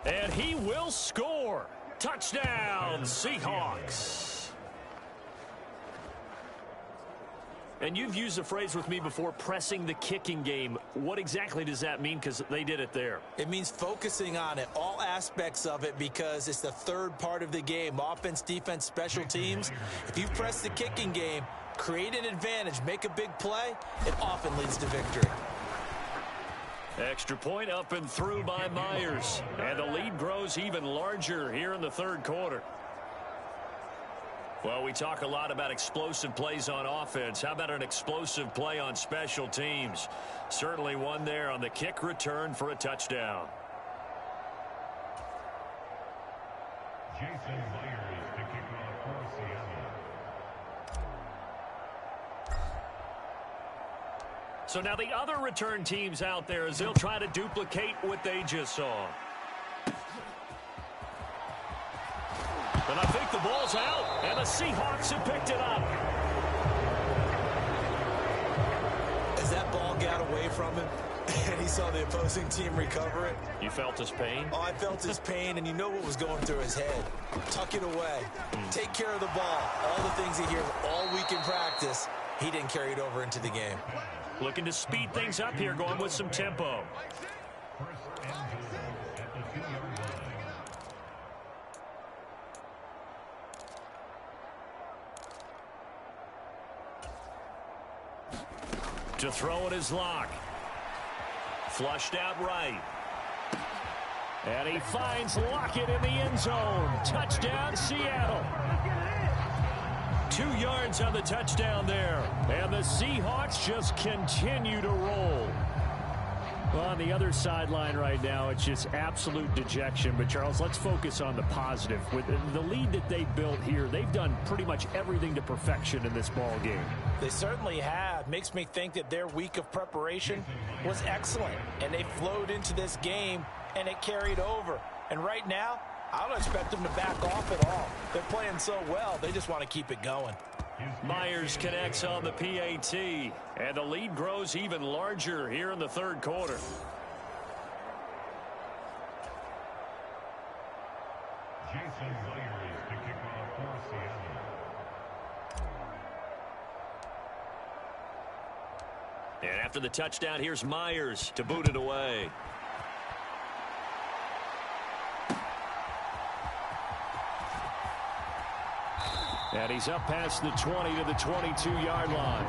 And he will score. Touchdown, Seahawks. And you've used the phrase with me before, pressing the kicking game. What exactly does that mean? Because they did it there. It means focusing on it, all aspects of it, because it's the third part of the game. Offense, defense, special teams. If you press the kicking game, create an advantage, make a big play, it often leads to victory. Extra point up and through by Myers. And the lead grows even larger here in the third quarter. Well, we talk a lot about explosive plays on offense. How about an explosive play on special teams? Certainly one there on the kick return for a touchdown. Jason Myers to kick off for Seattle. So now the other return teams out there as they'll try to duplicate what they just saw. And I think the ball's out, and the Seahawks have picked it up. As that ball got away from him, and he saw the opposing team recover it. You felt his pain? Oh, I felt his pain, and you know what was going through his head. Tuck it away. Take care of the ball. All the things he hears all week in practice, he didn't carry it over into the game. Looking to speed things up here, going with some tempo. First and goal at the 2-yard line. To throw it is Lock. Flushed out right. And he finds Lockett in the end zone. Touchdown, Seattle. 2 yards on the touchdown there. And the Seahawks just continue to roll. Well, on the other sideline right now, it's just absolute dejection. But, Charles, let's focus on the positive. With the lead that they built here, they've done pretty much everything to perfection in this ball game. They certainly have. Makes me think that their week of preparation was excellent. And they flowed into this game, and it carried over. And right now, I don't expect them to back off at all. They're playing so well, they just want to keep it going. Myers connects on the PAT, and the lead grows even larger here in the third quarter. Jason Myers to kick off for Seattle. And after the touchdown, here's Myers to boot it away. And he's up past the 20 to the 22-yard line.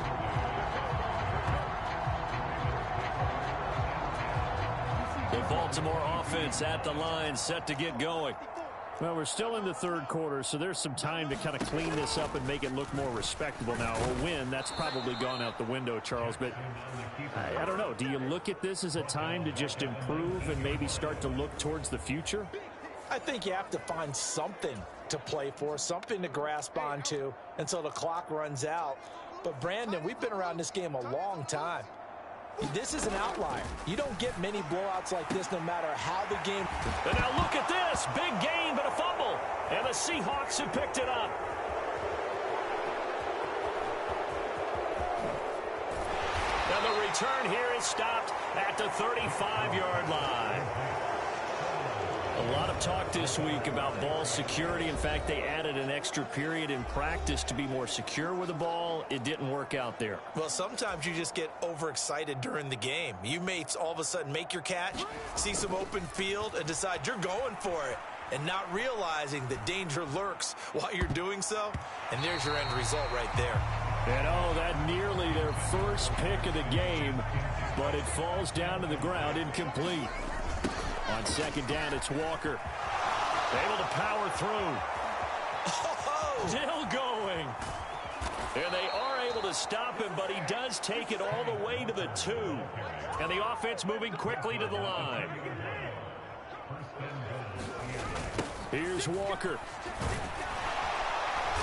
The Baltimore offense at the line, set to get going. Well, we're still in the third quarter, so there's some time to kind of clean this up and make it look more respectable now. A win, that's probably gone out the window, Charles, but I don't know. Do you look at this as a time to just improve and maybe start to look towards the future? I think you have to find something to play for, something to grasp onto until the clock runs out. But, Brandon, we've been around this game a long time. This is an outlier. You don't get many blowouts like this no matter how the game... And now look at this. Big gain, but a fumble. And the Seahawks have picked it up. And the return here is stopped at the 35-yard line. A lot of talk this week about ball security. In fact, they added an extra period in practice to be more secure with the ball. It didn't work out there. Well, sometimes you just get overexcited during the game. You may all of a sudden make your catch, see some open field, and decide you're going for it, and not realizing that danger lurks while you're doing so. And there's your end result right there. And oh, that nearly their first pick of the game, but it falls down to the ground incomplete. On second down, it's Walker. Able to power through. Oh! Still going. And they are able to stop him, but he does take it all the way to the 2. And the offense moving quickly to the line. Here's Walker.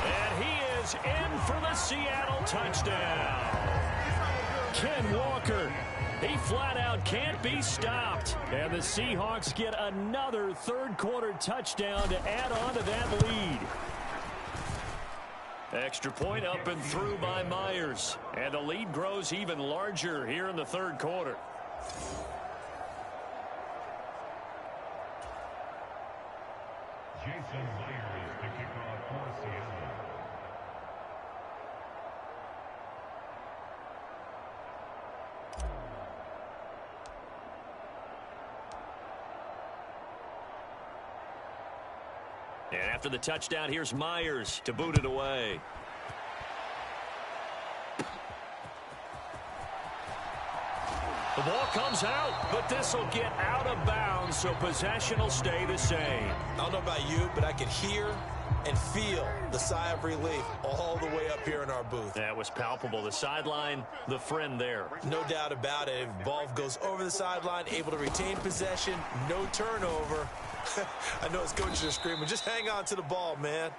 And he is in for the Seattle touchdown. Ken Walker. He flat out can't be stopped. And the Seahawks get another third-quarter touchdown to add on to that lead. Extra point up and through by Myers. And the lead grows even larger here in the third quarter. Jason Myers to kick off for Seattle. And after the touchdown, here's Myers to boot it away. The ball comes out, but this will get out of bounds, so possession will stay the same. I don't know about you, but I could hear and feel the sigh of relief all the way up here in our booth. That was palpable. The sideline, the friend there. No doubt about it. If the ball goes over the sideline, able to retain possession, no turnover. I know his coaches are screaming, just hang on to the ball, man.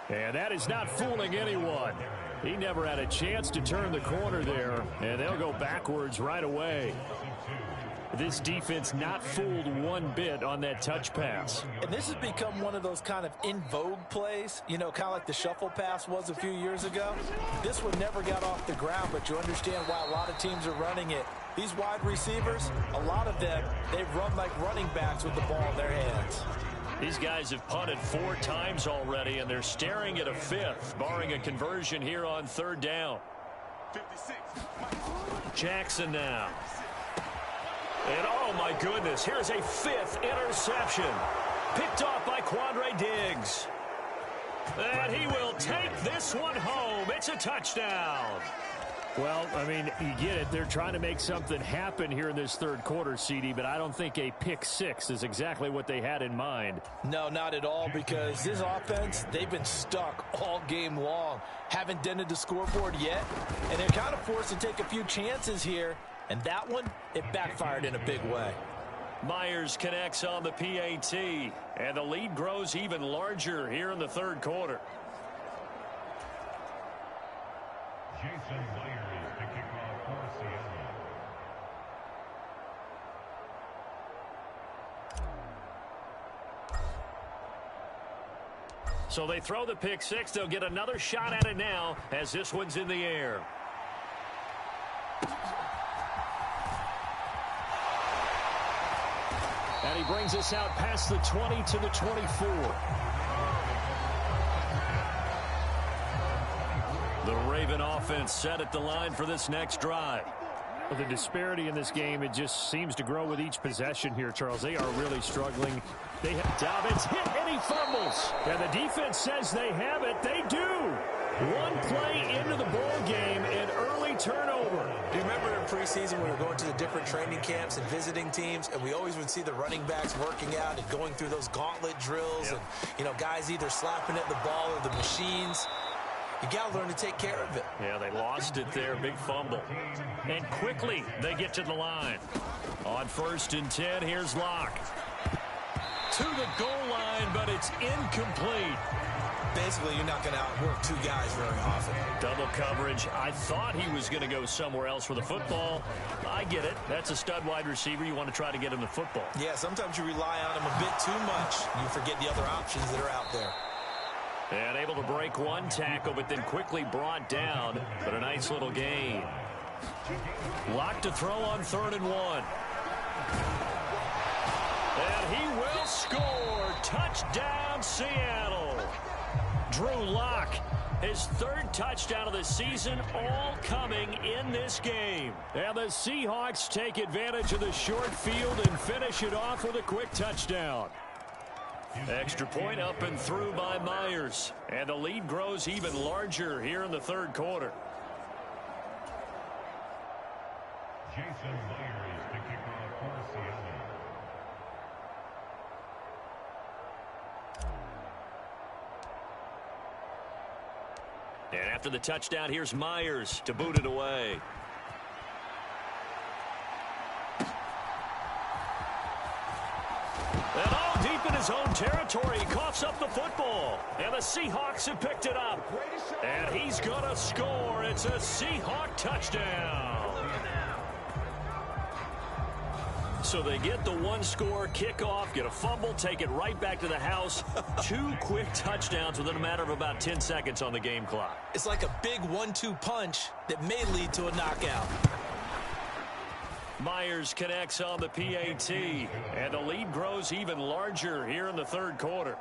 And that is not fooling anyone. He never had a chance to turn the corner there, and they'll go backwards right away. This defense not fooled one bit on that touch pass. And this has become one of those kind of in vogue plays, you know, kind of like the shuffle pass was a few years ago. This one never got off the ground, but you understand why a lot of teams are running it. These wide receivers, a lot of them, they run like running backs with the ball in their hands. These guys have punted 4 times already, and they're staring at a 5th, barring a conversion here on third down. 56. Jackson now. And oh my goodness, here's a 5th interception. Picked off by Quandre Diggs. And he will take this one home. It's a touchdown. Well, I mean, you get it. They're trying to make something happen here in this third quarter, CD, but I don't think a pick 6 is exactly what they had in mind. No, not at all, because this offense, they've been stuck all game long. Haven't dented the scoreboard yet, and they're kind of forced to take a few chances here. And that one, it backfired in a big way. Myers connects on the PAT, and the lead grows even larger here in the third quarter. Jason Myers to kick off for Seattle. So they throw the pick 6. They'll get another shot at it now as this one's in the air. And he brings us out past the 20 to the 24. The Raven offense set at the line for this next drive. Well, the disparity in this game, it just seems to grow with each possession here, Charles. They are really struggling. They have Dobbins hit and he fumbles. And the defense says they have it. They do. One play into the ball game, and early turnover. Do you remember in preseason we were going to the different training camps and visiting teams, and we always would see the running backs working out and going through those gauntlet drills, and, you know, guys either slapping at the ball or the machines. You got to learn to take care of it. Yeah, they lost it there. Big fumble. And quickly, they get to the line. On 1st and 10, here's Locke. To the goal line, but it's incomplete. Basically, you're not going to outwork two guys very often. Double coverage. I thought he was going to go somewhere else for the football. I get it. That's a stud wide receiver. You want to try to get him the football. Yeah, sometimes you rely on him a bit too much. You forget the other options that are out there. And able to break one tackle, but then quickly brought down. But a nice little gain. Locke to throw on 3rd and 1. And he will score. Touchdown, Seattle. Drew Locke, his 3rd touchdown of the season, all coming in this game. And the Seahawks take advantage of the short field and finish it off with a quick touchdown. Extra point up and through by Myers. And the lead grows even larger here in the 3rd quarter. Jason Myers to kick off for Seattle. And after the touchdown, here's Myers to boot it away. And all deep in his own territory, he coughs up the football. And the Seahawks have picked it up. And he's going to score. It's a Seahawk touchdown. So they get the 1-score kickoff, get a fumble, take it right back to the house. 2 quick touchdowns within a matter of about 10 seconds on the game clock. It's like a big 1-2 punch that may lead to a knockout. Myers connects on the PAT, and the lead grows even larger here in the 3rd quarter.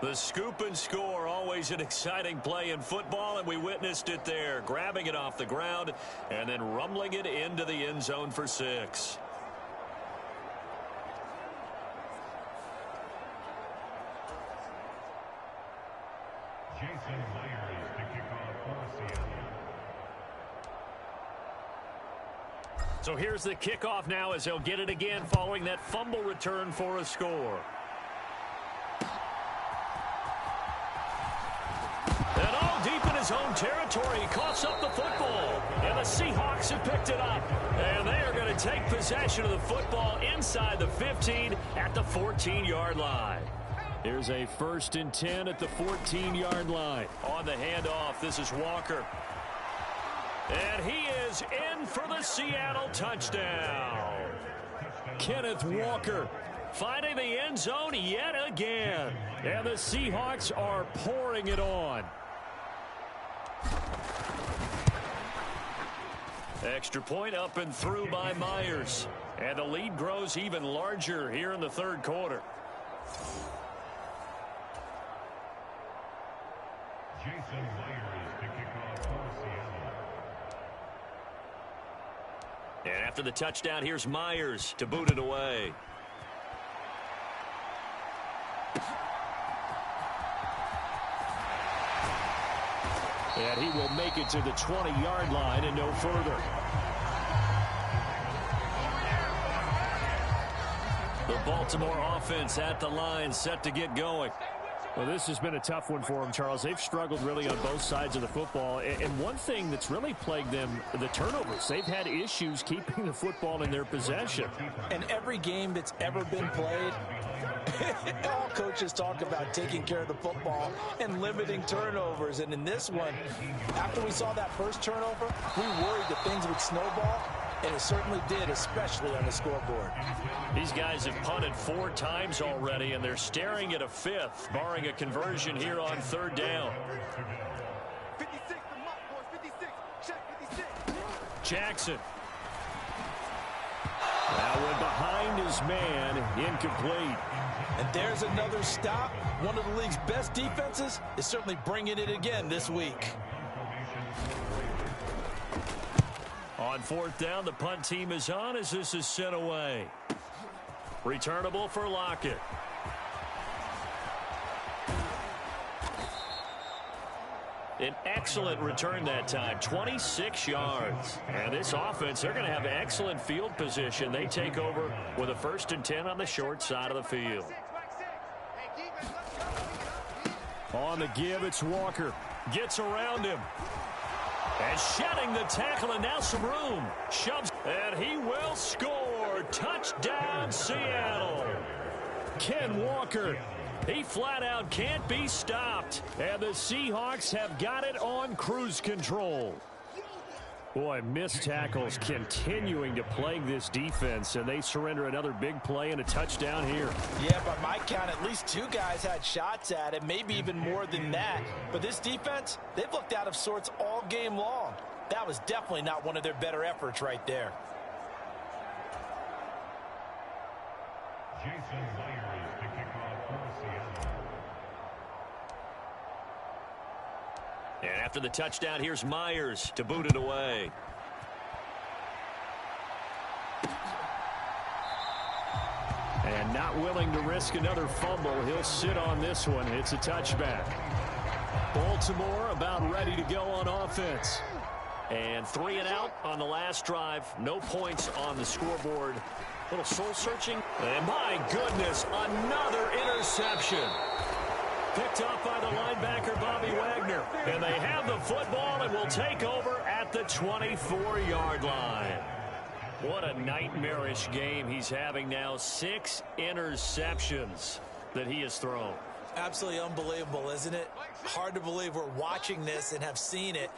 The scoop and score, always an exciting play in football, and we witnessed it there, grabbing it off the ground and then rumbling it into the end zone for 6. Jason Myers to kick off for Seattle. So here's the kickoff now as they'll get it again following that fumble return for a score. And all deep in his own territory, he coughs up the football. And the Seahawks have picked it up. And they are going to take possession of the football inside the 15 at the 14-yard line. Here's a 1st and 10 at the 14-yard line. On the handoff, this is Walker. And he is in for the Seattle touchdown. Kenneth Walker finding the end zone yet again. And the Seahawks are pouring it on. Extra point up and through by Myers. And the lead grows even larger here in the 3rd quarter. Jason Myers to kick off for Seattle. And after the touchdown, here's Myers to boot it away. And he will make it to the 20-yard line and no further. The Baltimore offense at the line, set to get going. Well, this has been a tough one for them, Charles. They've struggled really on both sides of the football. And one thing that's really plagued them, the turnovers. They've had issues keeping the football in their possession. And every game that's ever been played, all coaches talk about taking care of the football and limiting turnovers. And in this one, after we saw that first turnover, we worried that things would snowball. And it certainly did, especially on the scoreboard. These guys have punted 4 times already, and they're staring at a 5th, barring a conversion here on 3rd down. 56, the mark, boys, 56. Check 56. Jackson. That one behind his man, incomplete. And there's another stop. One of the league's best defenses is certainly bringing it again this week. On 4th down, the punt team is on as this is sent away. Returnable for Lockett. An excellent return that time, 26 yards. And this offense, they're going to have excellent field position. They take over with a 1st and 10 on the short side of the field. On the give, it's Walker. Gets around him. And shedding the tackle, and now some room. Shoves, and he will score. Touchdown, Seattle. Ken Walker. He flat out can't be stopped. And the Seahawks have got it on cruise control. Boy, missed tackles continuing to plague this defense, and they surrender another big play and a touchdown here. Yeah, by my count, at least 2 guys had shots at it, maybe even more than that. But this defense, they've looked out of sorts all game long. That was definitely not one of their better efforts right there. Jason Myers to kick off for Seattle. And after the touchdown, here's Myers to boot it away. And not willing to risk another fumble, he'll sit on this one. It's a touchback. Baltimore about ready to go on offense. And 3 and out on the last drive. No points on the scoreboard. A little soul searching. And my goodness, another interception. Picked up by the linebacker, Bobby Wagner. And they have the football and will take over at the 24-yard line. What a nightmarish game he's having now. 6 interceptions that he has thrown. Absolutely unbelievable, isn't it? Hard to believe we're watching this and have seen it,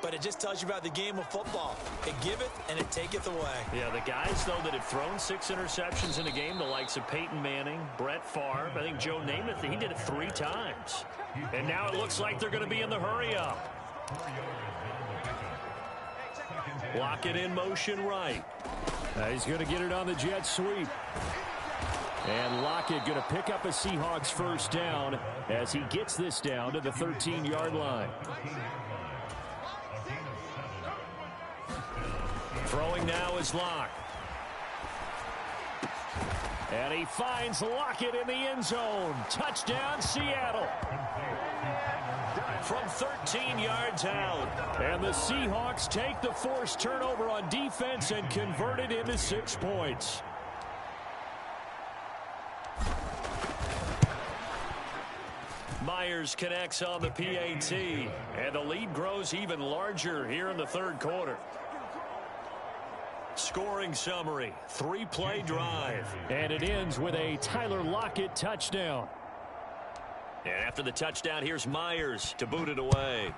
but it just tells you about the game of football. It giveth and it taketh away. Yeah, the guys, though, that have thrown 6 interceptions in a game, the likes of Peyton Manning, Brett Favre, I think Joe Namath, he did it 3 times. And now it looks like they're going to be in the hurry-up. Lock it in motion right. He's going to get it on the jet sweep. And Lockett going to pick up a Seahawks 1st down as he gets this down to the 13-yard line. Throwing now is Locke. And he finds Lockett in the end zone. Touchdown, Seattle. From 13 yards out. And the Seahawks take the forced turnover on defense and convert it into 6 points. Myers connects on the PAT, and the lead grows even larger here in the 3rd quarter. Scoring summary, 3-play drive. And it ends with a Tyler Lockett touchdown. And after the touchdown, here's Myers to boot it away.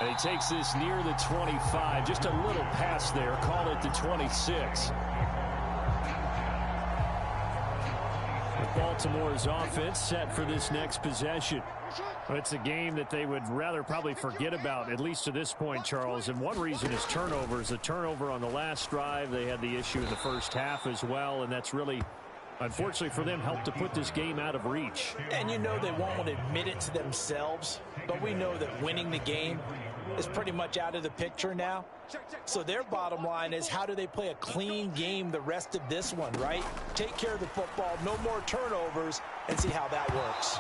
And he takes this near the 25. Just a little pass there. Call it the 26. Baltimore's offense set for this next possession. It's a game that they would rather probably forget about, at least to this point, Charles. And one reason is turnovers. A turnover on the last drive. They had the issue in the first half as well, and that's really, unfortunately for them, helped to put this game out of reach. And you know they won't admit it to themselves, but we know that winning the game is pretty much out of the picture now. So their bottom line is, how do they play a clean game the rest of this one, right? Take care of the football, no more turnovers, and see how that works.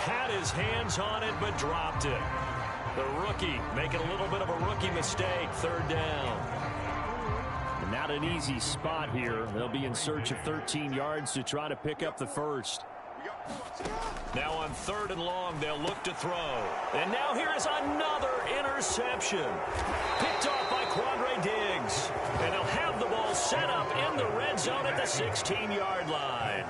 Had his hands on it, but dropped it. The rookie making a little bit of a rookie mistake. 3rd down. Not an easy spot here. They'll be in search of 13 yards to try to pick up the first. Now on 3rd and long, they'll look to throw. And now here is another interception. Picked off by Quandre Diggs. And they'll have the ball set up in the red zone at the 16-yard line.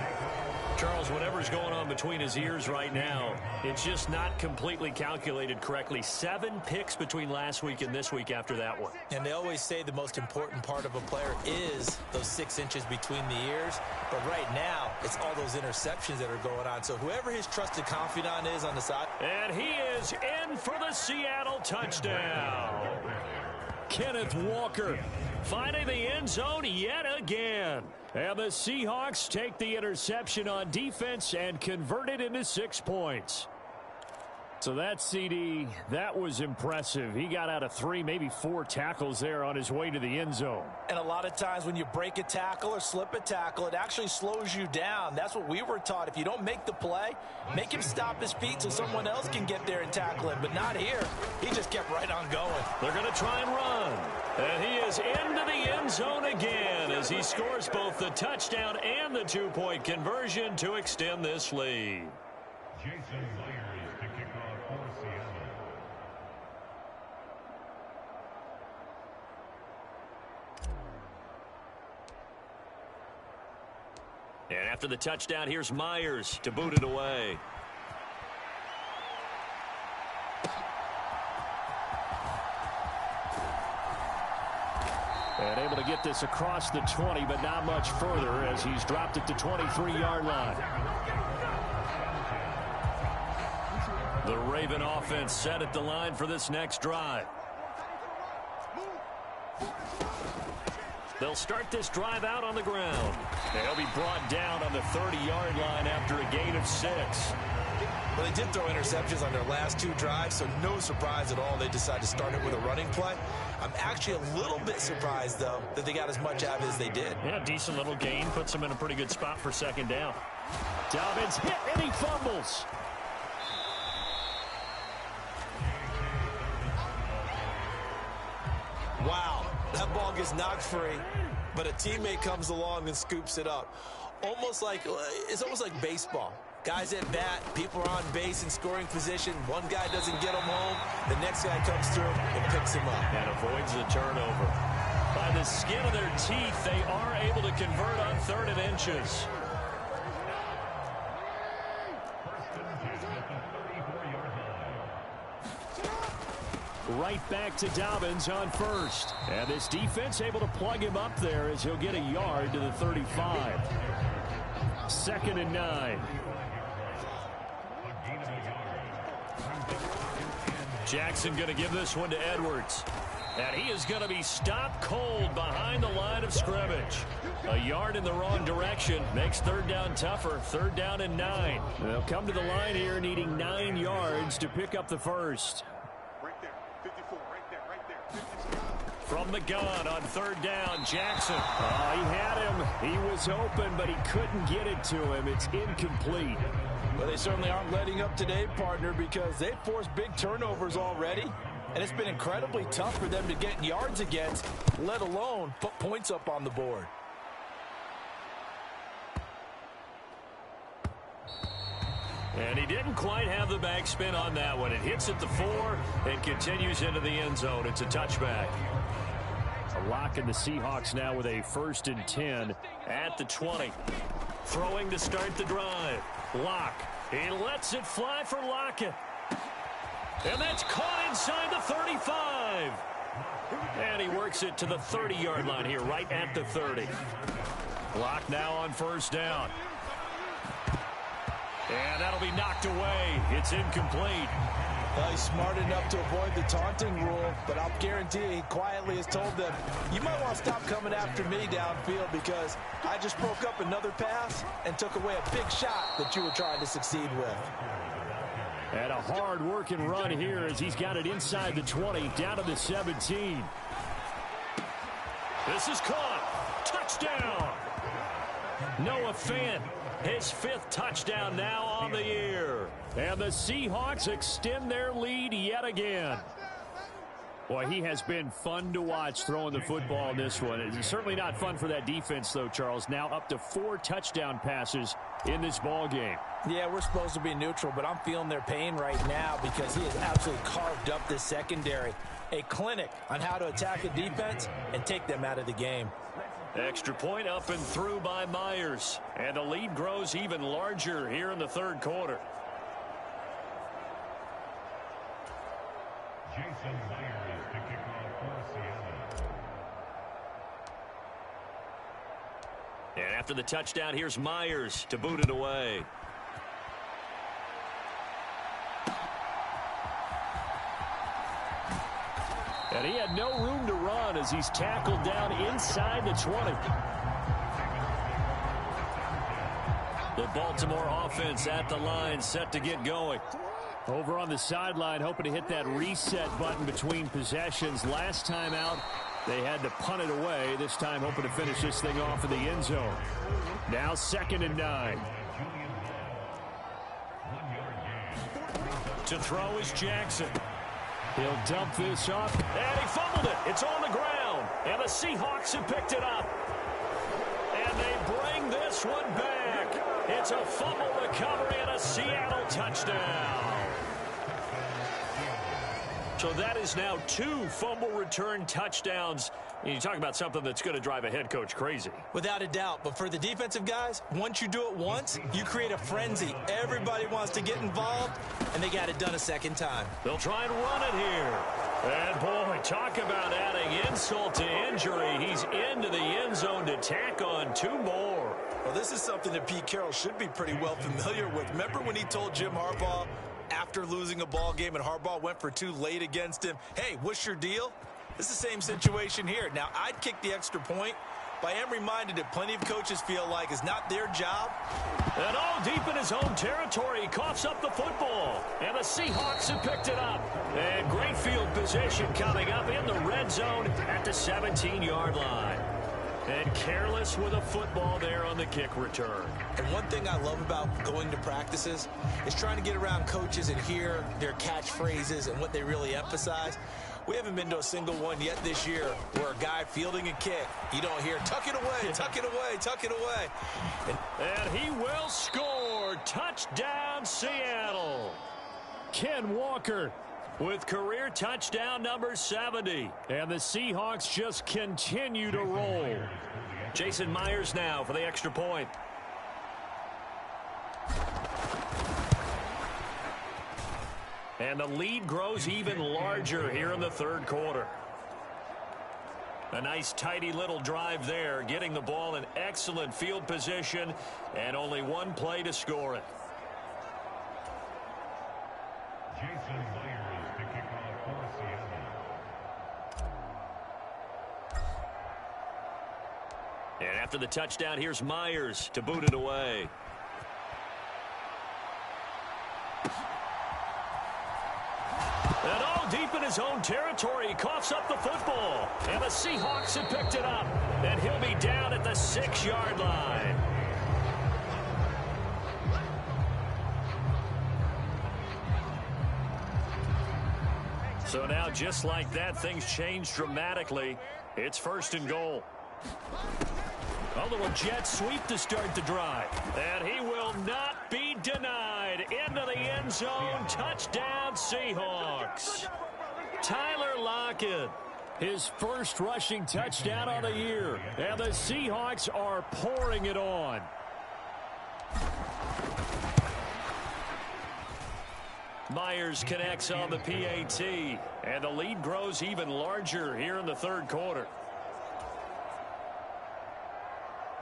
Charles, whatever's going on between his ears right now, it's just not completely calculated correctly. 7 picks between last week and this week after that one. And they always say the most important part of a player is those 6 inches between the ears. But right now, it's all those interceptions that are going on. So whoever his trusted confidant is on the side. And he is in for the Seattle touchdown. Kenneth Walker finding the end zone yet again. And the Seahawks take the interception on defense and convert it into 6 points. So that CD, that was impressive. He got out of 3, maybe 4 tackles there on his way to the end zone. And a lot of times when you break a tackle or slip a tackle, it actually slows you down. That's what we were taught. If you don't make the play, make him stop his feet so someone else can get there and tackle him. But not here. He just kept right on going. They're going to try and run. And he is into the end zone again as he scores both the touchdown and the 2-point conversion to extend this lead. Jason Myers to kick off for Seattle. And after the touchdown, here's Myers to boot it away. And able to get this across the 20, but not much further as he's dropped it to 23-yard line. The Raven offense set at the line for this next drive. They'll start this drive out on the ground. They'll be brought down on the 30-yard line after a gain of 6. Well, they did throw interceptions on their last 2 drives, so no surprise at all they decided to start it with a running play. I'm actually a little bit surprised, though, that they got as much out of it as they did. Yeah, decent little gain. Puts them in a pretty good spot for second down. Dobbins hit and he fumbles. Wow, that ball gets knocked free, but a teammate comes along and scoops it up. It's almost like baseball. Guys at bat, people are on base in scoring position. One guy doesn't get him home. The next guy comes through and picks him up. And avoids the turnover. By the skin of their teeth, they are able to convert on 3rd and inches. Right back to Dobbins on 1st. And this defense able to plug him up there as he'll get a yard to the 35. 2nd and 9. Jackson going to give this one to Edwards. And he is going to be stopped cold behind the line of scrimmage. A yard in the wrong direction makes 3rd down tougher. 3rd down and 9. They'll come to the line here needing 9 yards to pick up the first. Right there, 54, right there, 54. From the gun on 3rd down, Jackson. Oh, he had him. He was open, but he couldn't get it to him. It's incomplete. Well, they certainly aren't letting up today, partner, because they've forced big turnovers already. And it's been incredibly tough for them to get yards against, let alone put points up on the board. And he didn't quite have the backspin on that one. It hits at the 4 and continues into the end zone. It's a touchback. A lock in the Seahawks now with a 1st and 10 at the 20. Throwing to start the drive. Lock. He lets it fly for Lockett. And that's caught inside the 35. And he works it to the 30-yard line here, right at the 30. Lock now on 1st down. And that'll be knocked away. It's incomplete. Well, he's smart enough to avoid the taunting rule, but I'll guarantee he quietly has told them, you might want to stop coming after me downfield because I just broke up another pass and took away a big shot that you were trying to succeed with. And a hard-working run here as he's got it inside the 20, down to the 17. This is caught. Touchdown. Noah Fant, his 5th touchdown now on the year. And the Seahawks extend their lead yet again. Boy, he has been fun to watch throwing the football in this one. It's certainly not fun for that defense, though, Charles. Now up to 4 touchdown passes in this ball game. Yeah, we're supposed to be neutral, but I'm feeling their pain right now because he has absolutely carved up this secondary. A clinic on how to attack a defense and take them out of the game. Extra point up and through by Myers. And the lead grows even larger here in the 3rd quarter. Jason Myers to kick off for Seattle. And after the touchdown, here's Myers to boot it away. And he had no room to run as he's tackled down inside the 20. The Baltimore offense at the line set to get going. Over on the sideline, hoping to hit that reset button between possessions. Last time out, they had to punt it away. This time, hoping to finish this thing off in the end zone. Now 2nd and 9. To throw is Jackson. He'll dump this up. And he fumbled it. It's on the ground. And the Seahawks have picked it up. And they bring this one back. It's a fumble recovery and a Seattle touchdown. So that is now 2 fumble return touchdowns. And you talk about something that's going to drive a head coach crazy. Without a doubt. But for the defensive guys, once you do it once, you create a frenzy. Everybody wants to get involved, and they got it done a second time. They'll try and run it here. And, boy, talk about adding insult to injury. He's into the end zone to tack on 2 more. Well, this is something that Pete Carroll should be pretty well familiar with. Remember when he told Jim Harbaugh after losing a ball game and Harbaugh went for 2 late against him, hey, what's your deal? It's the same situation here. Now, I'd kick the extra point, but I am reminded that plenty of coaches feel like it's not their job. And all deep in his own territory, he coughs up the football. And the Seahawks have picked it up. And great field position coming up in the red zone at the 17-yard line. And careless with a football there on the kick return. And one thing I love about going to practices is trying to get around coaches and hear their catchphrases and what they really emphasize. We haven't been to a single one yet this year where a guy fielding a kick, you don't hear, tuck it away, tuck it away, tuck it away. And he will score. Touchdown, Seattle. Ken Walker with career touchdown number 70. And the Seahawks just continue to roll. Jason Myers now for the extra point. And the lead grows even larger here in the 3rd quarter. A nice tidy little drive there, getting the ball in excellent field position, and only 1 play to score it. Jason Myers to kick off for Seattle. And after the touchdown, here's Myers to boot it away. And all deep in his own territory, he coughs up the football. And the Seahawks have picked it up. And he'll be down at the 6-yard line. So now, just like that, things change dramatically. It's 1st and goal. A little jet sweep to start the drive. And he will not be denied. Into the end zone. Touchdown, Seahawks. Tyler Lockett. His first rushing touchdown of the year. And the Seahawks are pouring it on. Myers connects on the PAT. And the lead grows even larger here in the 3rd quarter.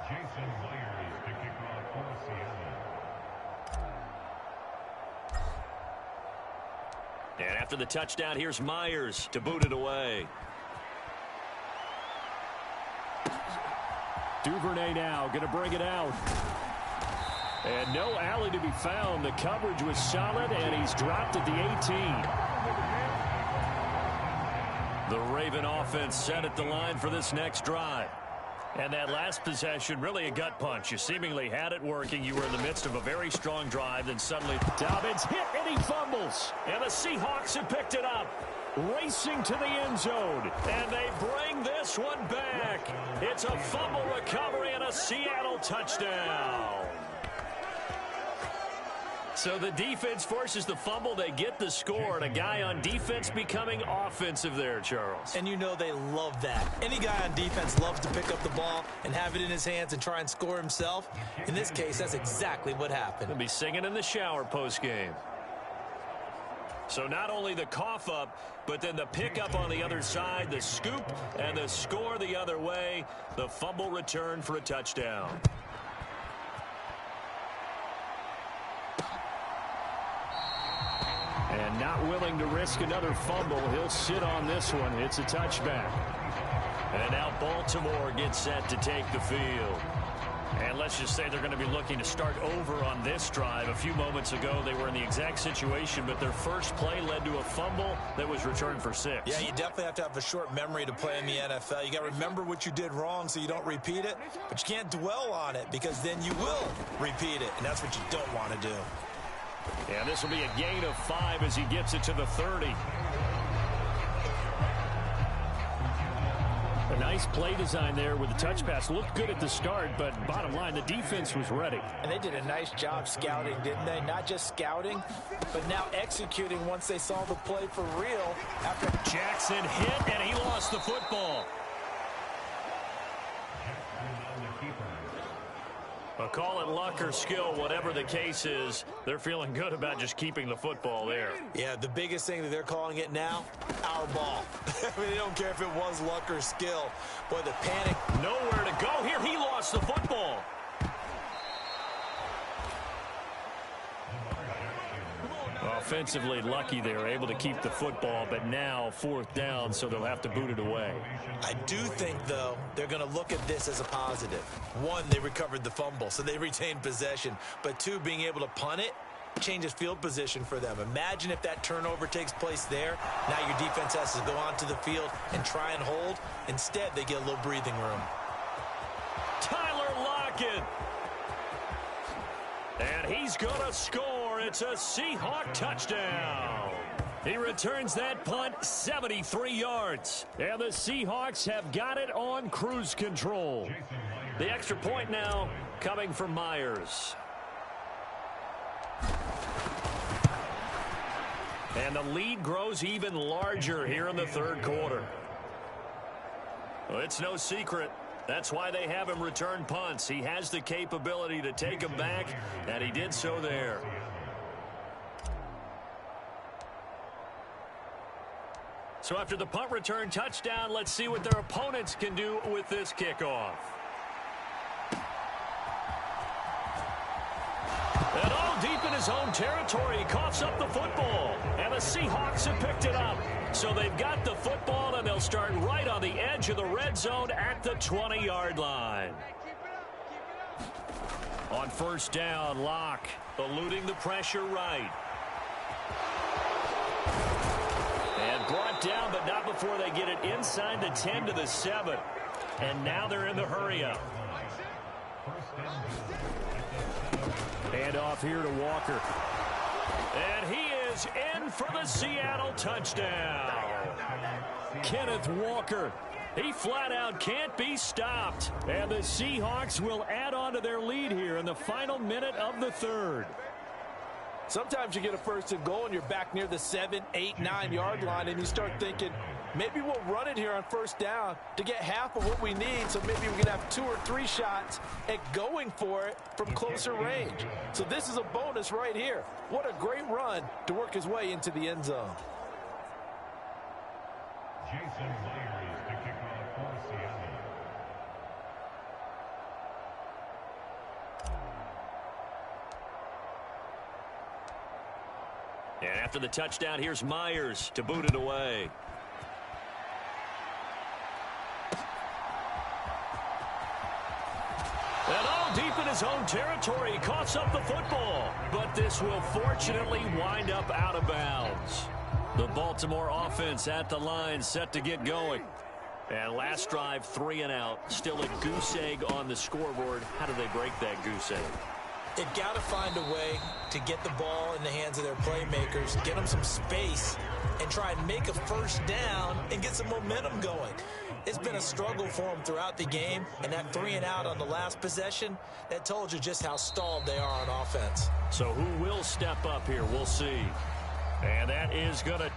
Jason Myers to kick off for Seattle. And after the touchdown, here's Myers to boot it away. Duvernay now going to bring it out. And no alley to be found. The coverage was solid, and he's dropped at the 18. The Raven offense set at the line for this next drive. And that last possession, really a gut punch. You seemingly had it working. You were in the midst of a very strong drive, then suddenly Dobbins hit, and he fumbles. And the Seahawks have picked it up. Racing to the end zone. And they bring this one back. It's a fumble recovery and a Seattle touchdown. So the defense forces the fumble. They get the score. And a guy on defense becoming offensive there, Charles. And you know they love that. Any guy on defense loves to pick up the ball and have it in his hands and try and score himself. In this case, that's exactly what happened. He'll be singing in the shower post-game. So not only the cough up, but then the pickup on the other side, the scoop, and the score the other way. The fumble return for a touchdown. And not willing to risk another fumble. He'll sit on this one. It's a touchback. And now Baltimore gets set to take the field. And let's just say they're going to be looking to start over on this drive. A few moments ago, they were in the exact situation, but their first play led to a fumble that was returned for 6. Yeah, you definitely have to have a short memory to play in the NFL. You got to remember what you did wrong so you don't repeat it, but you can't dwell on it because then you will repeat it, and that's what you don't want to do. And this will be a gain of 5 as he gets it to the 30. A nice play design there with the touch pass. Looked good at the start, but bottom line, the defense was ready. And they did a nice job scouting, didn't they? Not just scouting, but now executing once they saw the play for real. After Jackson hit, and he lost the football. A call it luck or skill, whatever the case is, they're feeling good about just keeping the football there. Yeah, the biggest thing that they're calling it now, our ball. I mean, they don't care if it was luck or skill. Boy, the panic. Nowhere to go here. He lost the football. Offensively lucky they were able to keep the football, but now 4th down, so they'll have to boot it away. I do think, though, they're going to look at this as a positive. 1, they recovered the fumble, so they retained possession. But 2, being able to punt it changes field position for them. Imagine if that turnover takes place there. Now your defense has to go onto the field and try and hold. Instead, they get a little breathing room. Tyler Lockett. And he's going to score. It's a Seahawk touchdown. He returns that punt 73 yards. And the Seahawks have got it on cruise control. The extra point now coming from Myers. And the lead grows even larger here in the 3rd quarter. Well, it's no secret. That's why they have him return punts. He has the capability to take them back, and he did so there. So after the punt return touchdown, let's see what their opponents can do with this kickoff. And all deep in his own territory, he coughs up the football. And the Seahawks have picked it up. So they've got the football, and they'll start right on the edge of the red zone at the 20-yard line. On 1st down, Locke eluding the pressure right. And brought down, but not before they get it inside the 10 to the 7. And now they're in the hurry-up. Hand off here to Walker. And he is in for the Seattle touchdown. Kenneth Walker. He flat out can't be stopped. And the Seahawks will add on to their lead here in the final minute of the 3rd. Sometimes you get a 1st and goal and you're back near the 7, 8, 9-yard line, and you start thinking, maybe we'll run it here on 1st down to get half of what we need, so maybe we can have 2 or 3 shots at going for it from closer range. So this is a bonus right here. What a great run to work his way into the end zone. Jason Myers to kick off for Seattle. And after the touchdown, here's Myers to boot it away. And all deep in his own territory, he coughs up the football. But this will fortunately wind up out of bounds. The Baltimore offense at the line, set to get going. And last drive, 3 and out. Still a goose egg on the scoreboard. How do they break that goose egg? They've got to find a way to get the ball in the hands of their playmakers, get them some space, and try and make a 1st down and get some momentum going. It's been a struggle for them throughout the game, and that 3 and out on the last possession, that told you just how stalled they are on offense. So who will step up here? We'll see. And that is going to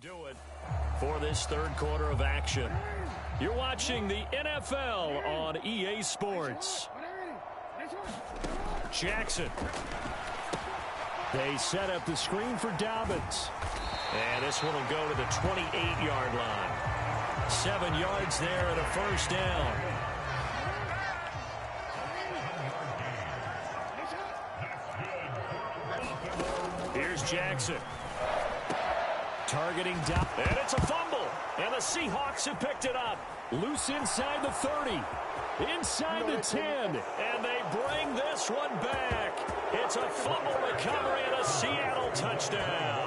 do it for this third quarter of action. You're watching the NFL on EA Sports. Jackson. They set up the screen for Dobbins. And this one will go to the 28-yard line. 7 yards there and a first down. Here's Jackson. Targeting down. And it's a fumble. And the Seahawks have picked it up. Loose inside the 30. Inside the 10. And they bring this one back. It's a fumble recovery and a Seattle touchdown.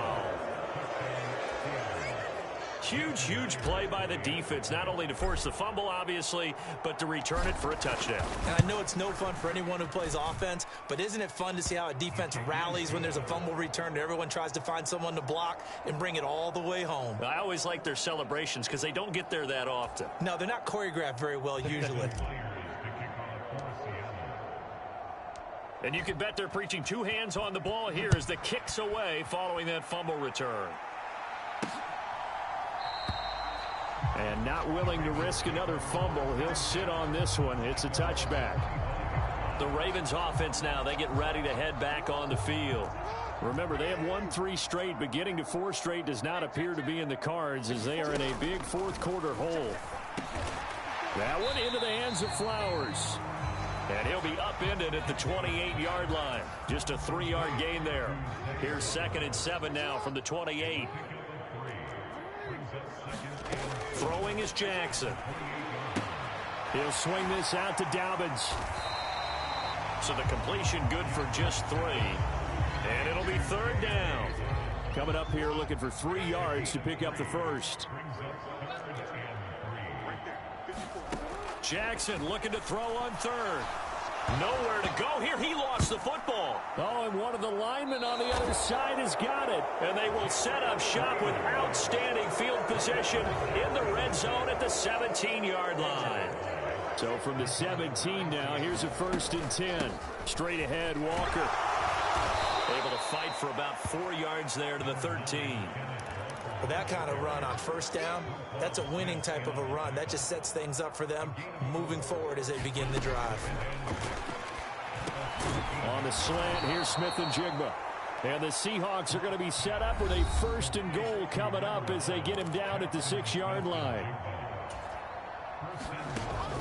Huge, huge play by the defense, not only to force the fumble, obviously, but to return it for a touchdown. And I know it's no fun for anyone who plays offense, but isn't it fun to see how a defense rallies when there's a fumble return and everyone tries to find someone to block and bring it all the way home? I always like their celebrations because they don't get there that often. No, they're not choreographed very well usually. And you can bet they're preaching two hands on the ball here as the kick's away following that fumble return. And not willing to risk another fumble. He'll sit on this one. It's a touchback. The Ravens offense now, they get ready to head back on the field. Remember, they have won 3 straight, but getting to 4 straight does not appear to be in the cards as they are in a big fourth quarter hole. That one into the hands of Flowers. And he'll be upended at the 28-yard line. Just a 3-yard gain there. Here's 2nd and 7 now from the 28. Throwing is Jackson. He'll swing this out to Dobbins. So the completion good for just 3. And it'll be 3rd down. Coming up here looking for 3 yards to pick up the first. Jackson looking to throw on 3rd. Nowhere to go here. He lost the football. Oh, and one of the linemen on the other side has got it. And they will set up shop with outstanding field position in the red zone at the 17-yard line. So from the 17 now, here's a 1st and 10. Straight ahead, Walker. Able to fight for about 4 yards there to the 13. With that kind of run on 1st down, that's a winning type of a run. That just sets things up for them moving forward as they begin the drive. On the slant, here's Smith and Jigba. And the Seahawks are going to be set up with a 1st and goal coming up as they get him down at the 6-yard line.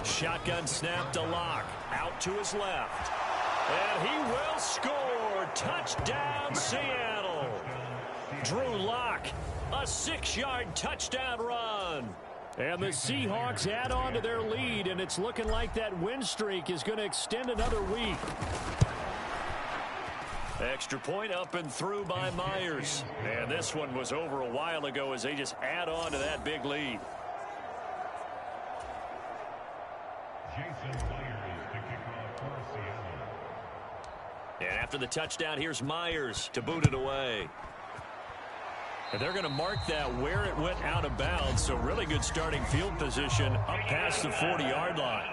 Shotgun snap to Locke. Out to his left. And he will score. Touchdown, Seattle. Drew Locke. A 6-yard touchdown run. And the Seahawks add on to their lead, and it's looking like that win streak is going to extend another week. Extra point up and through by Myers. And this one was over a while ago as they just add on to that big lead. And after the touchdown, here's Myers to boot it away. And they're going to mark that where it went out of bounds. So really good starting field position up past the 40-yard line.